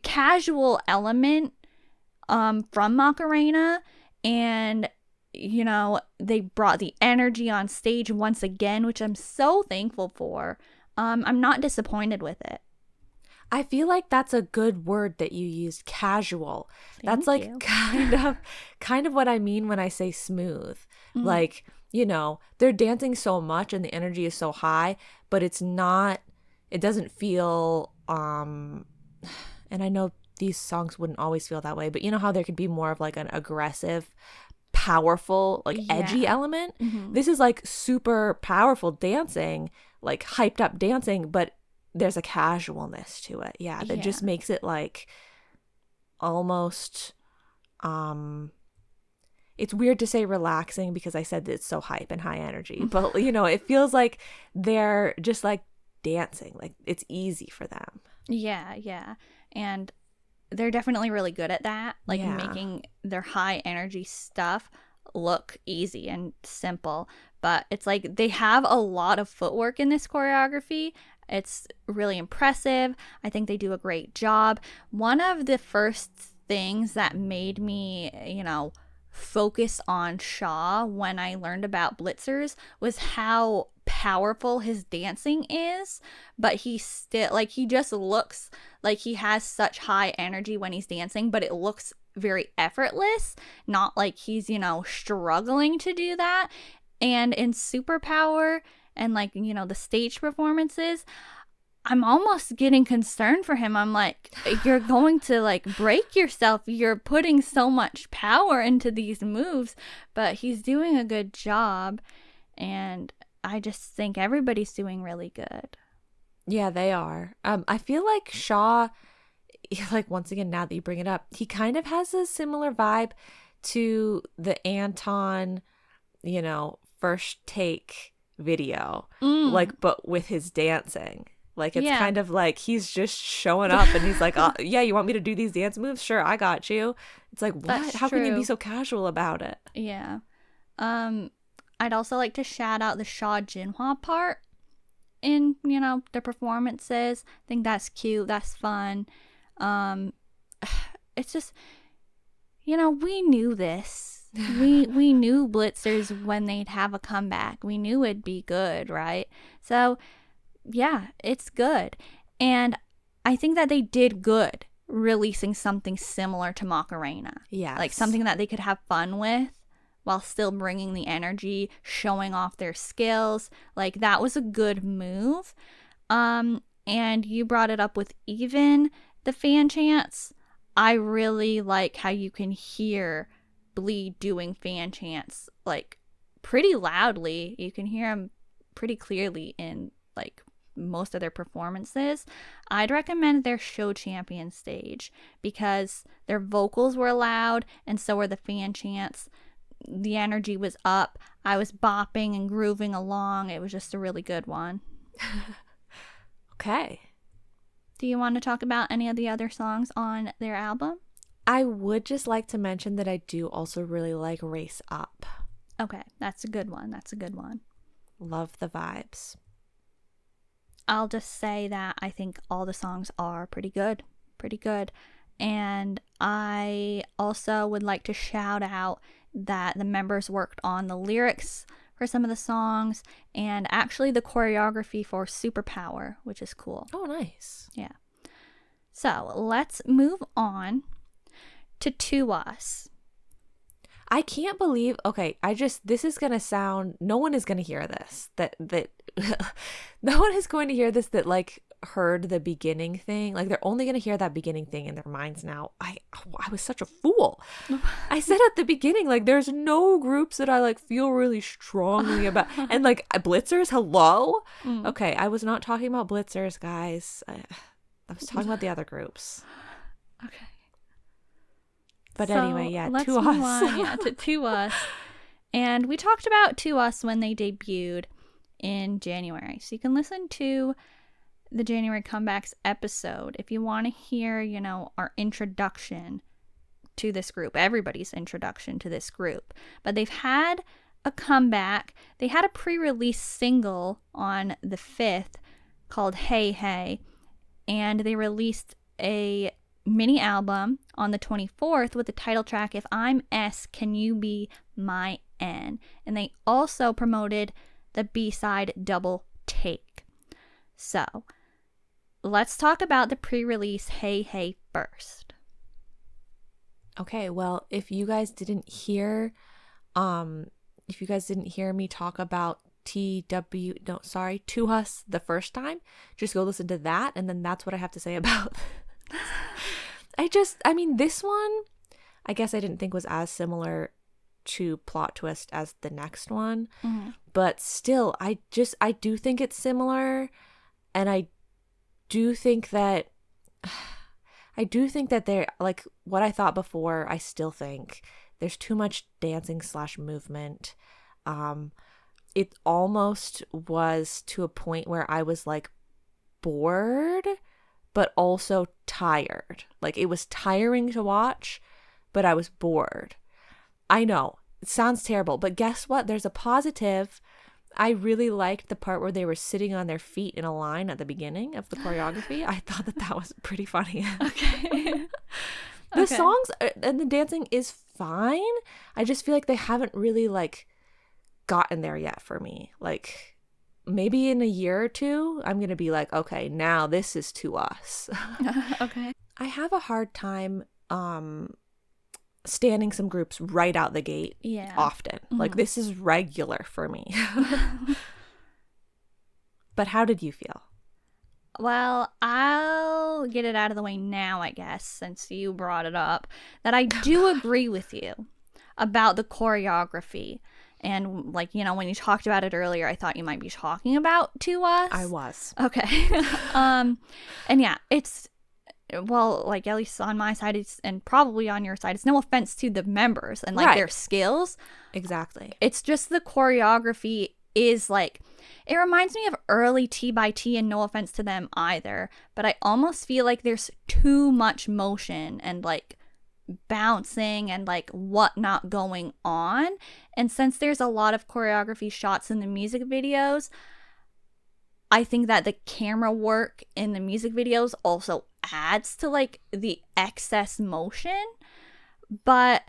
casual element from Macarena. And, they brought the energy on stage once again, which I'm so thankful for. I'm not disappointed with it. I feel like that's a good word that you used, casual. That's Thank you. kind of what I mean when I say smooth. Like, they're dancing so much and the energy is so high, but it doesn't feel and I know these songs wouldn't always feel that way, but you know how there could be more of like an aggressive, powerful, like edgy element? This is like super powerful dancing, like hyped up dancing, but there's a casualness to it. Yeah, that just makes it like almost it's weird to say relaxing because I said that it's so hype and high energy, but it feels like they're just like dancing, like it's easy for them. Yeah. And they're definitely really good at that, like making their high energy stuff look easy and simple. But it's like they have a lot of footwork in this choreography. It's really impressive. I think they do a great job. One of the first things that made me, focus on Shaw when I learned about Blitzers was how powerful his dancing is, but he still, like, he just looks like he has such high energy when he's dancing, but it looks very effortless, not like he's, struggling to do that. And in Superpower and the stage performances, I'm almost getting concerned for him. I'm like, you're going to break yourself. You're putting so much power into these moves, but he's doing a good job. And I just think everybody's doing really good. Yeah, they are. I feel like Shaw, once again, now that you bring it up, he kind of has a similar vibe to the Anton, first take video, but with his dancing. It's kind of like he's just showing up and he's like, oh, yeah, you want me to do these dance moves? Sure, I got you. It's like, what? That's How can you true. be so casual about it? Yeah. I'd also like to shout out the Shaw Jinhwa part in, their performances. I think that's cute. That's fun. It's just, we knew this. We knew Blitzers when they'd have a comeback. We knew it'd be good, right? So, yeah, it's good. And I think that they did good releasing something similar to Macarena. Yeah. Like something that they could have fun with while still bringing the energy, showing off their skills. Like, that was a good move. And you brought it up with even the fan chants. I really like how you can hear B.D.U doing fan chants pretty loudly. You can hear them pretty clearly in most of their performances. I'd recommend their show champion stage because their vocals were loud and so were the fan chants. the energy was up. I was bopping and grooving along. It was just a really good one. Okay. Do you want to talk about any of the other songs on their album? I would just like to mention that I do also really like Race Up. Okay, that's a good one. That's a good one. Love the vibes. I'll just say that I think all the songs are pretty good. Pretty good. And I also would like to shout out that the members worked on the lyrics for some of the songs and actually the choreography for Superpower, which is cool. Oh, nice. Yeah. So let's move on to Us. I can't believe, okay, this is going to sound, no one is going to hear this, that no one is going to hear this that like heard the beginning thing. Like they're only going to hear that beginning thing in their minds now. I was such a fool. I said at the beginning, like there's no groups that I like feel really strongly about. And like BLITZERS, hello? Okay, I was not talking about BLITZERS, guys. I was talking about the other groups. Okay. But anyway, yeah, let's To move Us. on, yeah, to Us. And we talked about To Us when they debuted in January. So you can listen to the January Comebacks episode if you want to hear, you know, our introduction to this group, everybody's introduction to this group. But they've had a comeback. They had a pre-release single on the 5th called Hey Hey, and they released a mini album on the 24th with the title track If I'm S, Can You Be My N? And they also promoted the B-side Double Take. So let's talk about the pre-release Hey Hey first. Okay, well, if you guys didn't hear me talk about To Us the first time, just go listen to that, and then that's what I have to say about this one, I guess I didn't think was as similar to Plot Twist as the next one, but still, I do think it's similar, and I do think that they're like what I thought before. I still think there's too much dancing / movement. It almost was to a point where I was like bored, but also tired. Like it was tiring to watch, but I was bored. I know, it sounds terrible, but guess what? There's a positive. I really liked the part where they were sitting on their feet in a line at the beginning of the choreography. I thought that was pretty funny. Okay. The songs and the dancing is fine. I just feel like they haven't really like gotten there yet for me. Like maybe in a year or two, I'm going to be like, okay, now this is To Us. Okay. I have a hard time standing some groups right out the gate often. Like this is regular for me. But how did you feel? Well, I'll get it out of the way now, I guess, since you brought it up, that I do agree with you about the choreography. And like, you know, when you talked about it earlier, I thought you might be talking about To Us. I was. Okay. And yeah, it's, well, like at least on my side, it's, and probably on your side, it's no offense to the members and like their skills. Exactly. It's just the choreography is like, it reminds me of early T by T, and no offense to them either, but I almost feel like there's too much motion and like bouncing and like whatnot going on. And since there's a lot of choreography shots in the music videos, I think that the camera work in the music videos also adds to like the excess motion. But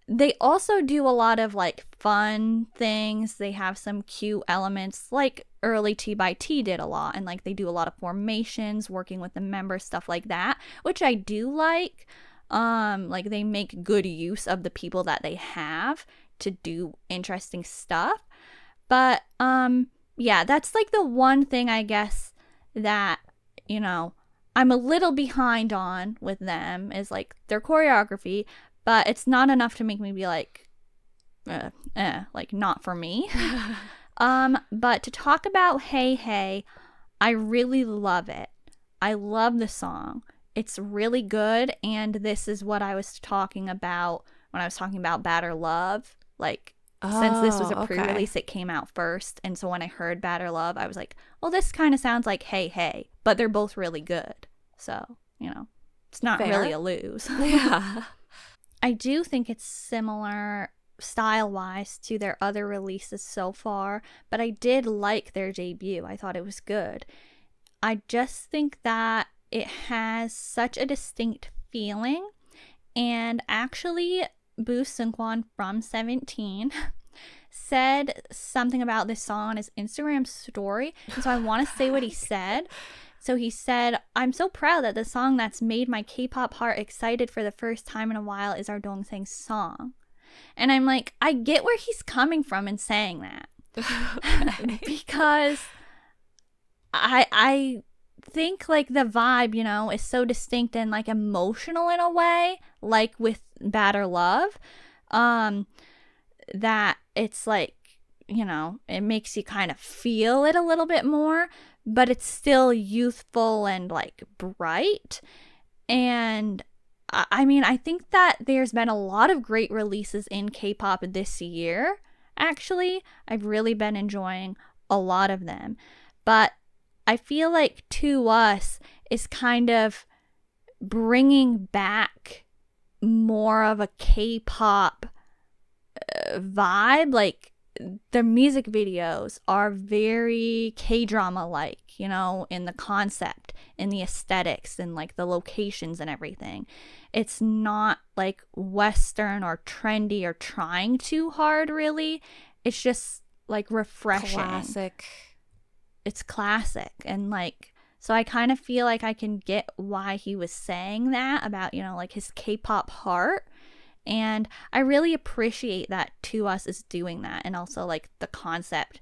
they also do a lot of like fun things. They have some cute elements like early T by T did a lot, and like they do a lot of formations, working with the members, stuff like that, which I do like. Like they make good use of the people that they have to do interesting stuff. But yeah, that's like the one thing I guess that, you know, I'm a little behind on with them is like their choreography, but it's not enough to make me be like like not for me. But to talk about Hey Hey, I really love it. I love the song. It's really good, and this is what I was talking about when I was talking about Bad or Love Like, since this was a okay. pre-release, it came out first. And so when I heard Bad or Love, I was like, well, this kind of sounds like Hey Hey, but they're both really good. So, you know, it's not Fair. really a lose. Yeah. I do think it's similar style-wise to their other releases so far, but I did like their debut. I thought it was good. I just think that it has such a distinct feeling. And actually, Boo Seungkwan from 17 said something about this song on his Instagram story. And so I want to say what he said. So he said, I'm so proud that the song that's made my K-pop heart excited for the first time in a while is our Dongsaeng song. And I'm like, I get where he's coming from in saying that. Okay. Because I think like the vibe, you know, is so distinct and like emotional in a way, like with Bad or Love, that it's like, you know, it makes you kind of feel it a little bit more, but it's still youthful and like bright. And I mean, I think that there's been a lot of great releases in K-pop this year. Actually, I've really been enjoying a lot of them. But I feel like To Us is kind of bringing back more of a K-pop vibe. Like, the music videos are very K-drama like, you know, in the concept, in the aesthetics, and like the locations and everything. It's not like Western or trendy or trying too hard, really. It's just like refreshing. Classic. It's classic. And like, so I kind of feel like I can get why he was saying that about, you know, like his K-pop heart. And I really appreciate that To Us is doing that. And also, like, the concept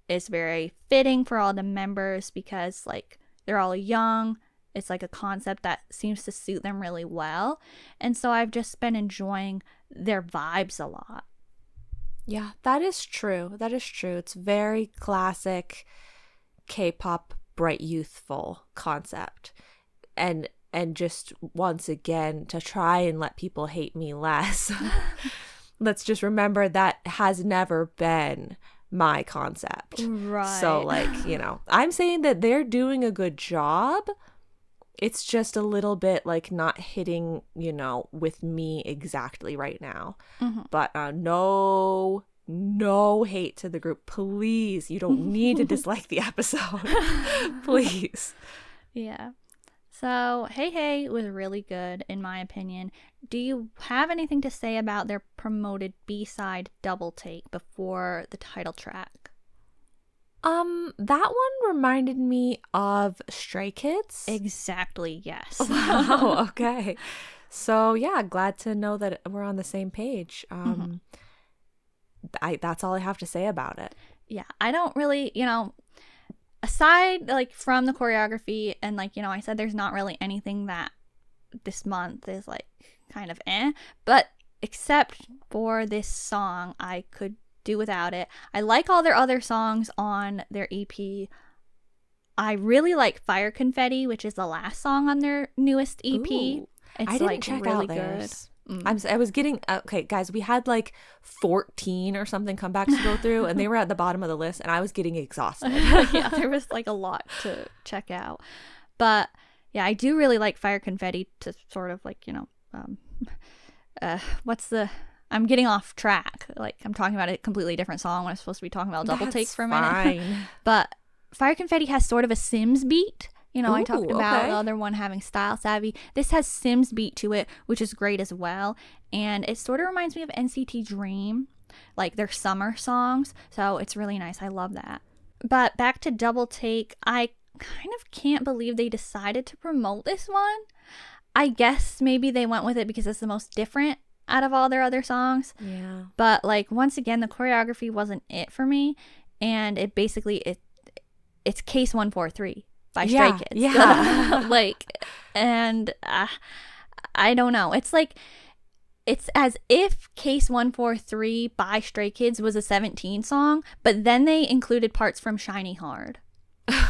is very fitting for all the members because, like, they're all young. It's like a concept that seems to suit them really well. And so I've just been enjoying their vibes a lot. Yeah, that is true. That is true. It's very classic K-pop, bright, youthful concept. And just once again, to try and let people hate me less, let's just remember that has never been my concept. Right. So, like, you know, I'm saying that they're doing a good job. It's just a little bit like not hitting, you know, with me exactly right now. Mm-hmm. But no hate to the group. Please, you don't need to dislike the episode. Please. Yeah. So, Hey Hey was really good, in my opinion. Do you have anything to say about their promoted B-side Double Take before the title track? That one reminded me of Stray Kids. Exactly, yes. Wow, okay. So, yeah, glad to know that we're on the same page. That's all I have to say about it. Yeah, I don't really, you know, aside like from the choreography and like, you know, I said there's not really anything that this month is like kind of but except for this song, I could do without it. I like all their other songs on their EP. I really like Fire Confetti, which is the last song on their newest EP. Ooh, it's I didn't like check really out theirs. good. I was getting okay, guys, we had like 14 or something comebacks to go through, and they were at the bottom of the list, and I was getting exhausted. Yeah, there was like a lot to check out. But yeah, I do really like Fire Confetti to sort of like, you know, I'm getting off track. Like, I'm talking about a completely different song when I'm supposed to be talking about Double Take for a minute. Fine. But Fire Confetti has sort of a Sims beat. You know, Ooh, I talked about okay. the other one having Style Savvy. This has Sims beat to it, which is great as well. And it sort of reminds me of NCT Dream, like their summer songs. So it's really nice. I love that. But back to Double Take, I kind of can't believe they decided to promote this one. I guess maybe they went with it because it's the most different out of all their other songs. Yeah. But like, once again, the choreography wasn't it for me. And it basically, it's Case 143. By Stray Kids. Yeah. Like, and I don't know. It's like, it's as if Case 143 by Stray Kids was a 17 song, but then they included parts from Shiny Hard.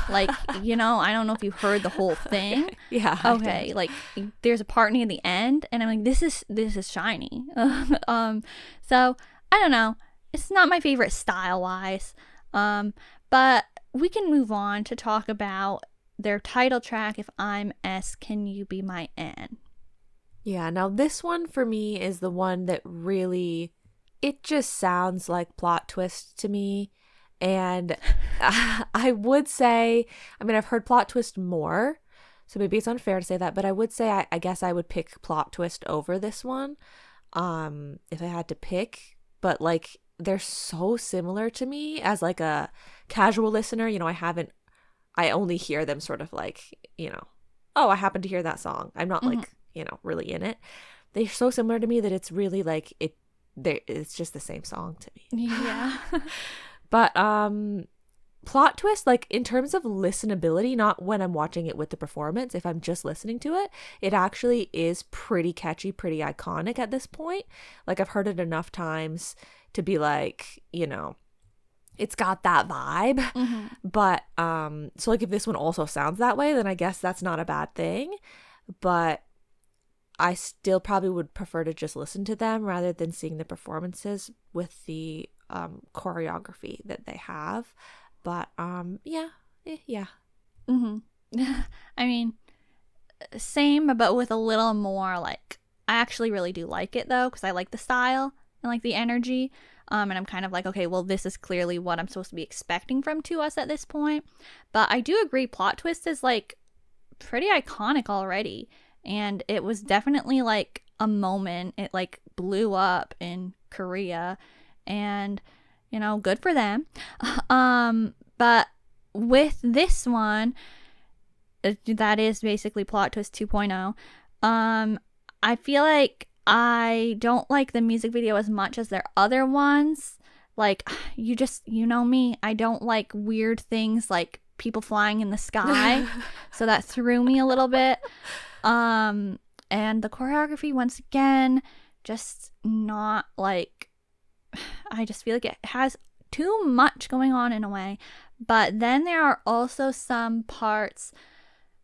Like, you know, I don't know if you heard the whole thing. Yeah. Okay. Like, there's a part near the end, and I'm like, this is Shiny. So I don't know. It's not my favorite style-wise. But we can move on to talk about their title track, If I'm S, Can You Be My N? Yeah, now this one for me is the one that really, it just sounds like plot twist to me. And I would say, I mean, I've heard plot twist more, so maybe it's unfair to say that, but I would say I guess I would pick plot twist over this one, if I had to pick. But like, they're so similar to me as like a casual listener. You know, I only hear them sort of like, you know, oh, I happen to hear that song. I'm not like, you know, really in it. They're so similar to me that it's really like it's just the same song to me. Yeah. But plot twist, like in terms of listenability, not when I'm watching it with the performance, if I'm just listening to it, it actually is pretty catchy, pretty iconic at this point. Like I've heard it enough times to be like, you know, it's got that vibe. But so like if this one also sounds that way, then I guess that's not a bad thing. But I still probably would prefer to just listen to them rather than seeing the performances with the choreography that they have. But yeah. I mean, same, but with a little more like, I actually really do like it though, because I like the style and like the energy. And I'm kind of like, okay, well, this is clearly what I'm supposed to be expecting from To Us at this point. But I do agree, plot twist is like pretty iconic already. And it was definitely like a moment. It like blew up in Korea, and you know, good for them. But with this one, that is basically plot twist 2.0. I feel like I don't like the music video as much as their other ones. Like, you know me, I don't like weird things like people flying in the sky. So that threw me a little bit. And the choreography, once again, just not like, I just feel like it has too much going on in a way. But then there are also some parts,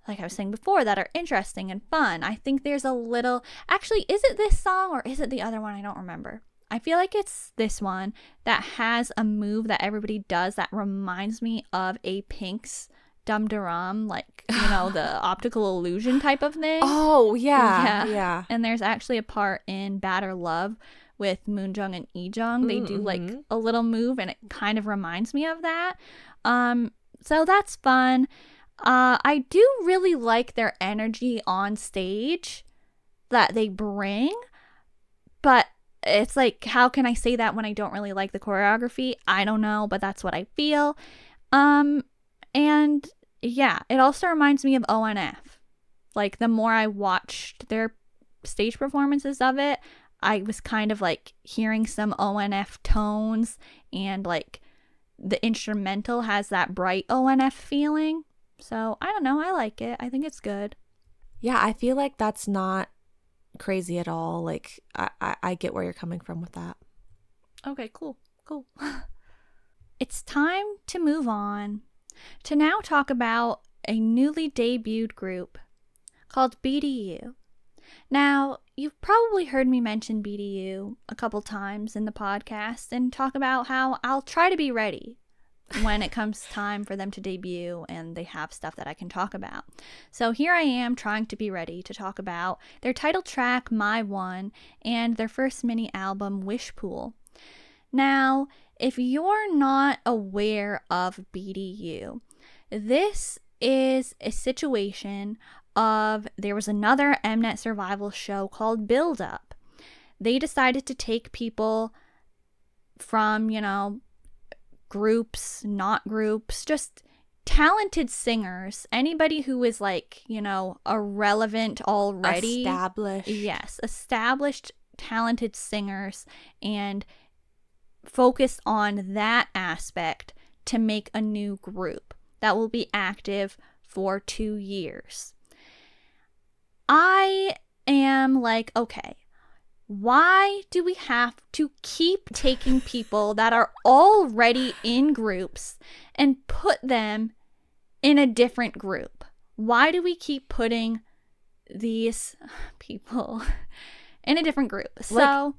like I was saying before, that are interesting and fun. I think there's a little, actually, is it this song or is it the other one? I don't remember. I feel like it's this one that has a move that everybody does that reminds me of a Pink's Dum Durum, like, you know, the optical illusion type of thing. Oh, yeah. And there's actually a part in Bad Love with Moonjung and Eejung. They do like a little move, and it kind of reminds me of that. So that's fun. I do really like their energy on stage that they bring, but it's like, how can I say that when I don't really like the choreography? I don't know, but that's what I feel. And yeah, it also reminds me of ONF. Like, the more I watched their stage performances of it, I was kind of like hearing some ONF tones, and like the instrumental has that bright ONF feeling. So I don't know, I like it. I think it's good. Yeah, I feel like that's not crazy at all. Like I get where you're coming from with that. Okay, cool. It's time to move on to now talk about a newly debuted group called B.D.U. Now, you've probably heard me mention B.D.U a couple times in the podcast and talk about how I'll try to be ready when it comes time for them to debut and they have stuff that I can talk about. So here I am trying to be ready to talk about their title track, My One, and their first mini album, Wish Pool. Now, if you're not aware of B.D.U, this is a situation of, there was another Mnet survival show called Build Up. They decided to take people from, you know, groups, not groups, just talented singers, anybody who is like, you know, irrelevant already. Established. Yes, established talented singers, and focus on that aspect to make a new group that will be active for 2 years. I am like, okay, why do we have to keep taking people that are already in groups and put them in a different group? Why do we keep putting these people in a different group? So,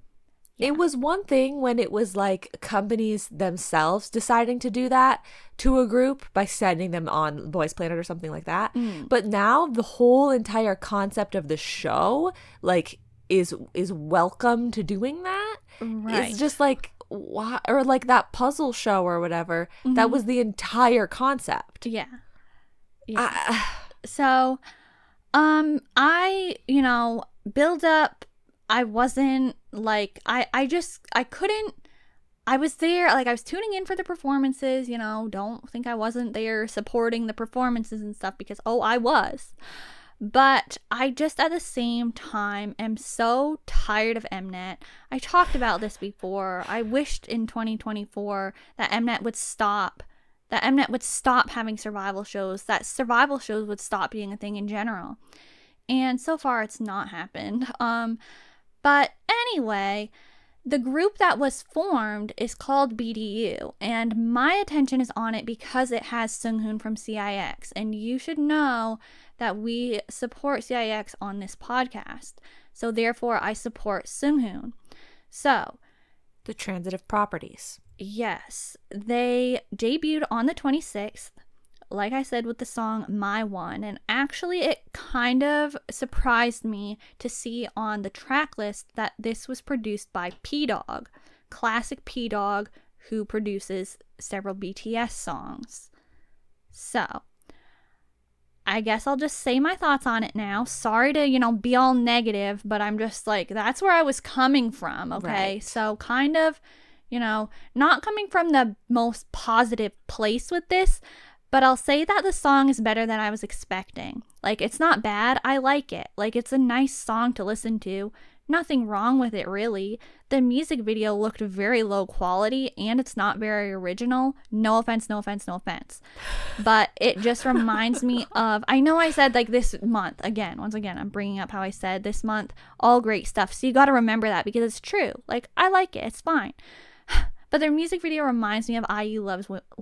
It was one thing when it was like companies themselves deciding to do that to a group by sending them on Boys Planet or something like that. But now the whole entire concept of the show like is welcome to doing that. Right. It's just like or like that puzzle show or whatever. That was the entire concept. Yeah. So I, build up, I wasn't like, I couldn't, I was there, like I was tuning in for the performances, don't think I wasn't there supporting the performances and stuff because, I was. But I just at the same time am so tired of Mnet. I talked about this before. I wished in 2024 that Mnet would stop. That Mnet would stop having survival shows. That survival shows would stop being a thing in general. And so far it's not happened. But anyway, the group that was formed is called B.D.U. And my attention is on it because it has Seunghoon from CIX. And you should know that we support CIX on this podcast. So therefore, I support Seunghoon. So, the transitive properties. Yes. They debuted on the 26th, like I said, with the song My One. And actually, it kind of surprised me to see on the track list that this was produced by P-Dog, classic P-Dog, who produces several BTS songs. So, I guess I'll just say my thoughts on it now. Sorry to, be all negative, but I'm just like, that's where I was coming from, okay? Right. So kind of, not coming from the most positive place with this, but I'll say that the song is better than I was expecting. Like, it's not bad. I like it. Like, it's a nice song to listen to. Nothing wrong with it, really. The music video looked very low quality, and it's not very original. No offense, no offense, no offense. But it just reminds me of, I know I said, like, this month, once again, I'm bringing up how I said this month, all great stuff. So you got to remember that because it's true. Like, I like it. It's fine. But their music video reminds me of IU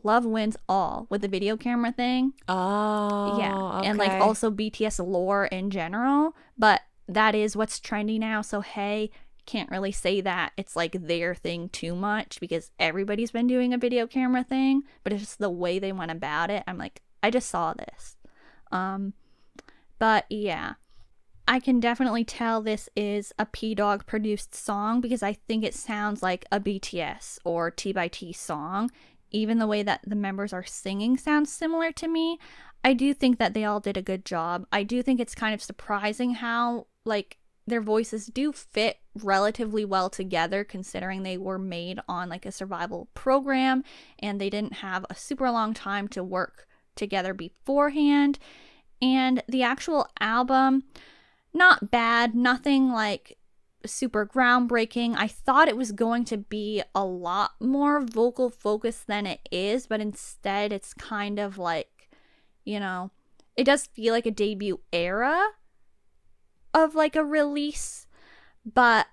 Love Wins All with the video camera thing. Oh, yeah. Okay. And, like, also BTS lore in general. But that is what's trendy now. So, hey, can't really say that it's like their thing too much because everybody's been doing a video camera thing, but it's just the way they went about it. I'm like, I just saw this. But yeah, I can definitely tell this is a P-Dog produced song because I think it sounds like a BTS or T by T song. Even the way that the members are singing sounds similar to me. I do think that they all did a good job. I do think it's kind of surprising how, like, their voices do fit relatively well together considering they were made on, like, a survival program and they didn't have a super long time to work together beforehand. And the actual album, not bad, nothing, like, super groundbreaking. I thought it was going to be a lot more vocal focused than it is, but instead it's kind of like, it does feel like a debut era of, like, a release, but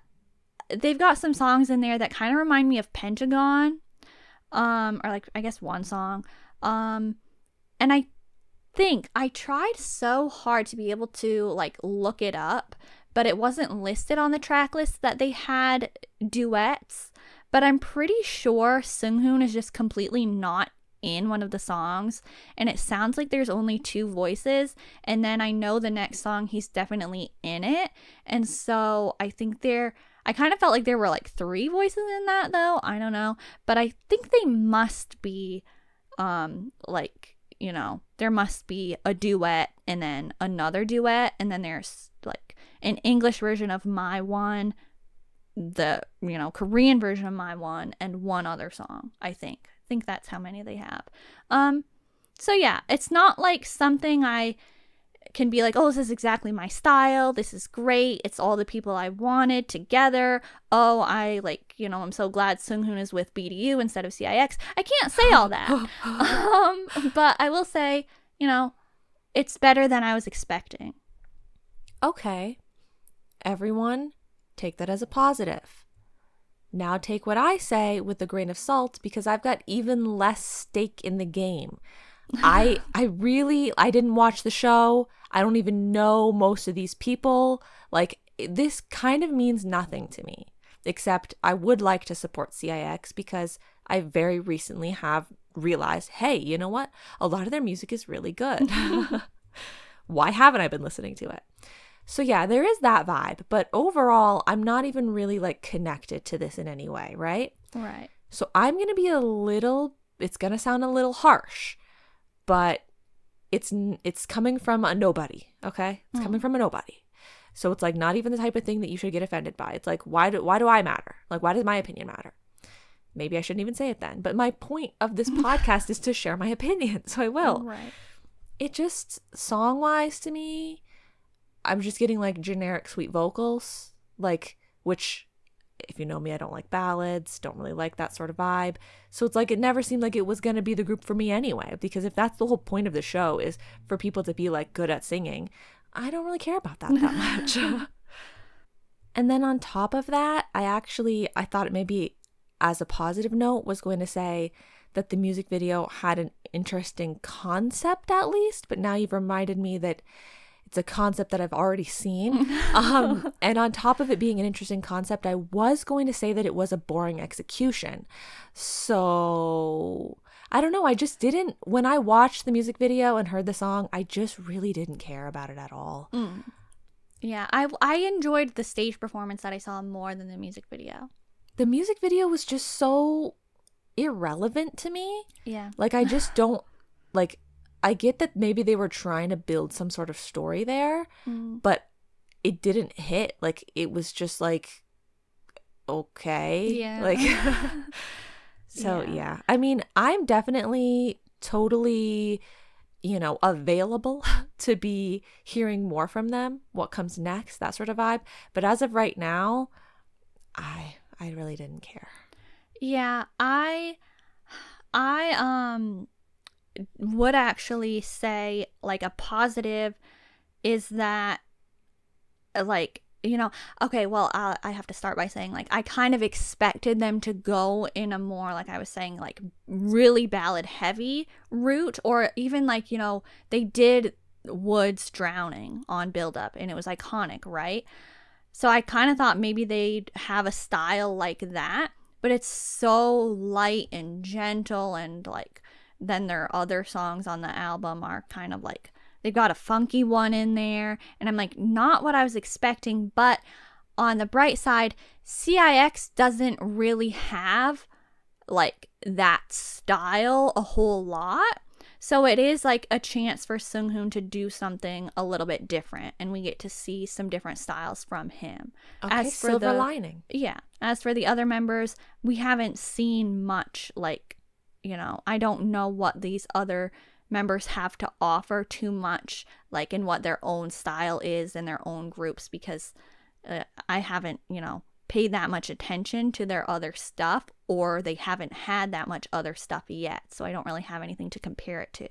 they've got some songs in there that kind of remind me of Pentagon, or, like, I guess one song, and I think I tried so hard to be able to, like, look it up, but it wasn't listed on the track list that they had duets, but I'm pretty sure Seunghoon is just completely not in one of the songs, and it sounds like there's only two voices, and then I know the next song he's definitely in it, and so I think I kind of felt like there were, like, three voices in that, though. I don't know, but I think they must be like, there must be a duet and then another duet, and then there's, like, an English version of My One, the Korean version of My One, and one other song. I think that's how many they have. So yeah, it's not like something I can be like, oh, this is exactly my style, this is great, it's all the people I wanted together, oh, I, like, I'm so glad Seunghoon is with B.D.U instead of CIX. I can't say all that. But I will say, it's better than I was expecting. Okay. Everyone, take that as a positive. Now take what I say with a grain of salt because I've got even less stake in the game. I didn't watch the show. I don't even know most of these people. Like, this kind of means nothing to me. except I would like to support CIX because I very recently have realized, hey, you know what? A lot of their music is really good. Why haven't I been listening to it? So yeah, there is that vibe, but overall, I'm not even really like connected to this in any way, right? Right. So I'm going to be it's going to sound a little harsh, but it's coming from a nobody, okay? It's coming from a nobody. So it's like not even the type of thing that you should get offended by. It's like, why do I matter? Like, why does my opinion matter? Maybe I shouldn't even say it then. But my point of this podcast is to share my opinion, so I will. Right. It just, song-wise to me, I'm just getting like generic sweet vocals, like, which, if you know me, I don't like ballads, don't really like that sort of vibe. So it's like it never seemed like it was going to be the group for me anyway, because if that's the whole point of the show is for people to be like good at singing, I don't really care about that much. And then on top of that, I thought it maybe as a positive note was going to say that the music video had an interesting concept at least, but now you've reminded me that it's a concept that I've already seen. And on top of it being an interesting concept, I was going to say that it was a boring execution. So I don't know. I just didn't, when I watched the music video and heard the song, I just really didn't care about it at all. Yeah, I enjoyed the stage performance that I saw more than the music video. The music video was just so irrelevant to me. Yeah. Like, I just don't, like, I get that maybe they were trying to build some sort of story there, but it didn't hit. Like, it was just like, okay. Yeah. Like, so yeah. I mean, I'm definitely totally, available to be hearing more from them, what comes next, that sort of vibe. But as of right now, I really didn't care. Yeah, I would actually say like a positive is that like, okay, well, I have to start by saying like I kind of expected them to go in a more, like I was saying, like really ballad heavy route, or even like, they did Woods Drowning on Build Up and it was iconic, right? So I kind of thought maybe they'd have a style like that, but it's so light and gentle, and like then their other songs on the album are kind of like, they've got a funky one in there, and I'm like, not what I was expecting. But on the bright side, CIX doesn't really have like that style a whole lot. So it is like a chance for Seunghoon to do something a little bit different, and we get to see some different styles from him. Okay, as for silver lining. Yeah. As for the other members, we haven't seen much, like, I don't know what these other members have to offer too much, like in what their own style is in their own groups, because I haven't, paid that much attention to their other stuff, or they haven't had that much other stuff yet, so I don't really have anything to compare it to.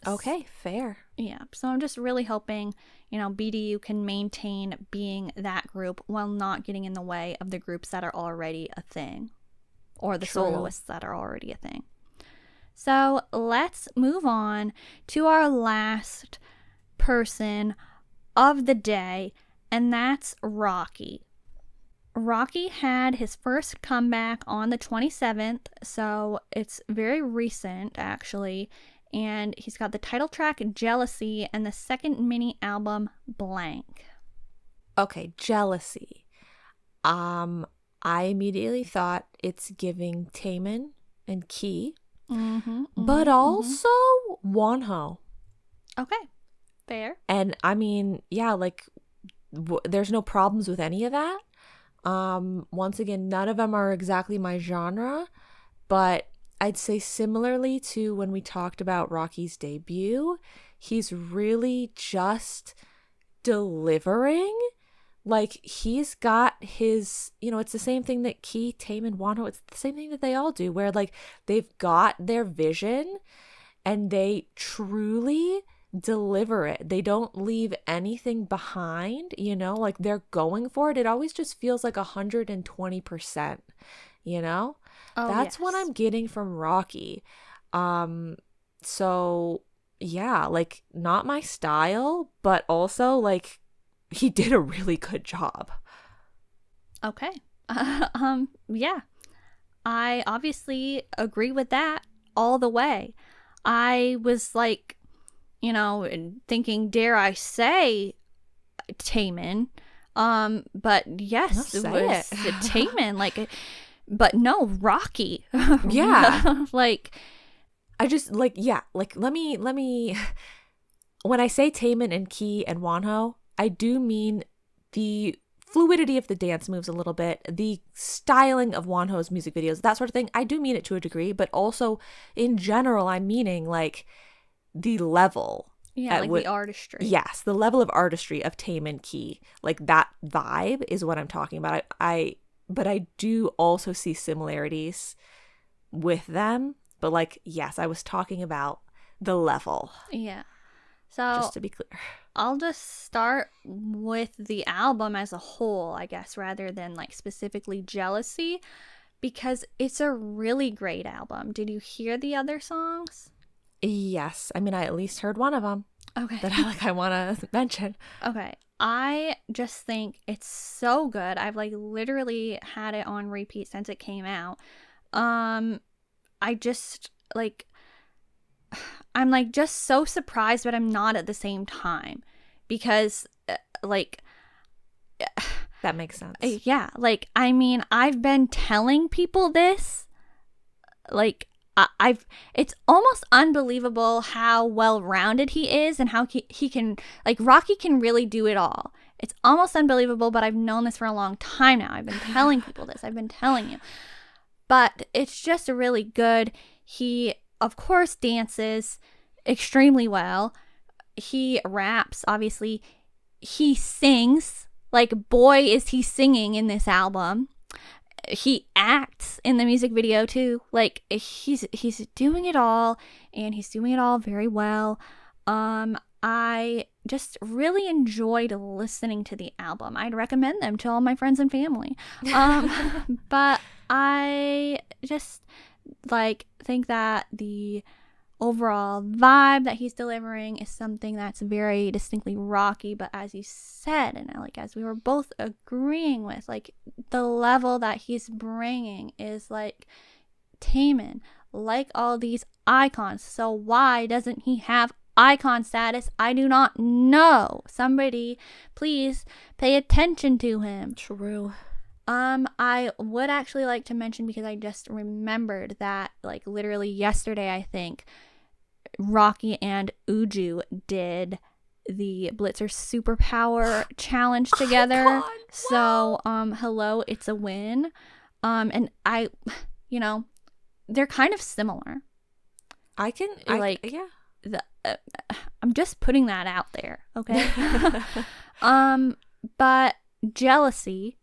Okay, fair. Yeah, so I'm just really hoping, B.D.U can maintain being that group while not getting in the way of the groups that are already a thing, or the soloists that are already a thing. So let's move on to our last person of the day, and that's Rocky. Rocky had his first comeback on the 27th, so it's very recent actually, and he's got the title track Jealousy and the second mini album Blank. Okay, Jealousy. I immediately thought it's giving Taemin and Key, but also Wonho. Okay, fair. And I mean, yeah, like there's no problems with any of that. Once again, none of them are exactly my genre, but I'd say similarly to when we talked about Rocky's debut, he's really just delivering. Like, he's got his, it's the same thing that Key, Taemin, Wonho, it's the same thing that they all do, where like they've got their vision and they truly deliver it. They don't leave anything behind, like they're going for it. It always just feels like 120%, that's what I'm getting from Rocky. So yeah, like not my style, but also like he did a really good job. Okay. Yeah. I obviously agree with that all the way. I was like, thinking, dare I say, Taemin. But No, yes, it say was it. Taemin. Like, but no, Rocky. Yeah. Like, I just like, yeah, like let me when I say Taemin and Key and Wonho, I do mean the fluidity of the dance moves a little bit, the styling of Wonho's music videos, that sort of thing. I do mean it to a degree, but also in general, I'm meaning like the level. yeah, like the artistry. Yes, the level of artistry of Taemin Key, like that vibe is what I'm talking about. But I do also see similarities with them. But like, yes, I was talking about the level. Yeah. So Just to be clear. I'll just start with the album as a whole, I guess, rather than like specifically Jealousy, because it's a really great album. Did you hear the other songs? Yes, I mean, I at least heard one of them Okay. that I want to mention. Okay. I just think it's so good. I've like literally had it on repeat since it came out. I just like I'm like just so surprised, but I'm not at the same time because like That makes sense. yeah, like I mean, I've been telling people this, like I've it's almost unbelievable how well-rounded he is and how he can, like, Rocky can really do it all. It's almost unbelievable, but I've known this for a long time now. I've been telling people this. I've been telling you. But it's just really good. He, of course, dances extremely well. He raps, obviously. He sings. Like, boy, is he singing in this album. He acts in the music video, too. Like, he's doing it all, and he's doing it all very well. I just really enjoyed listening to the album. I'd recommend them to all my friends and family. But I just like think that the overall vibe that he's delivering is something that's very distinctly Rocky, but as you said, and like as we were both agreeing with, like the level that he's bringing is like Taemin, like all these icons. So why doesn't he have icon status? I do not know. Somebody please pay attention to him. True. I would actually like to mention, because I just remembered that like literally yesterday, I think Rocky and Uju did the Blitzers Superpower challenge together. God, wow. So hello, it's a win. And I, they're kind of similar. Yeah. I'm just putting that out there, okay? But Jealousy,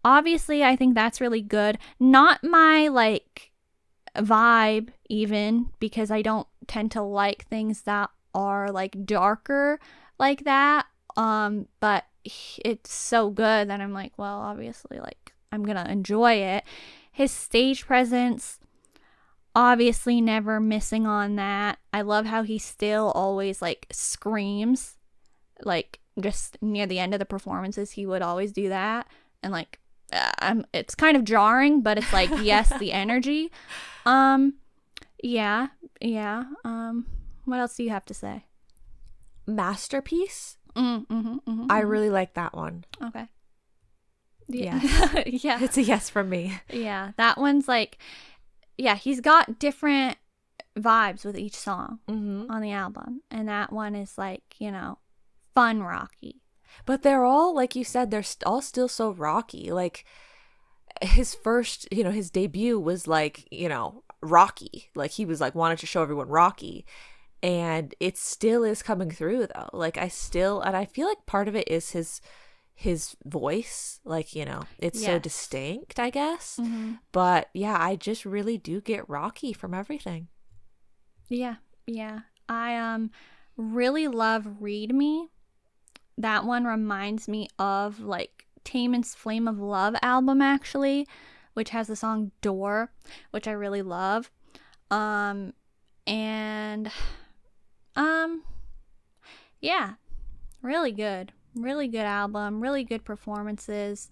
obviously, I think that's really good. Not my like vibe even, because I don't tend to like things that are like darker like that. But it's so good that I'm like, well, obviously, like I'm gonna enjoy it. His stage presence, obviously never missing on that. I love how he still always like screams, like just near the end of the performances he would always do that, and like it's kind of jarring, but it's like yes, the energy. Yeah. What else do you have to say? Masterpiece. I really like that one. Okay. Yeah. Yeah. It's a yes from me. Yeah, that one's like, yeah, he's got different vibes with each song on the album, and that one is like, fun Rocky. But they're all, like you said, they're all still so Rocky. Like his first, his debut was like, Rocky. Like he was like wanted to show everyone Rocky, and it still is coming through though. Like I feel like part of it is his voice, like it's so distinct, I guess. But yeah, I just really do get Rocky from everything. Yeah I really love Read Me. That one reminds me of like Taemin's Flame of Love album, actually, which has the song Door, which I really love. Yeah, really good album, really good performances,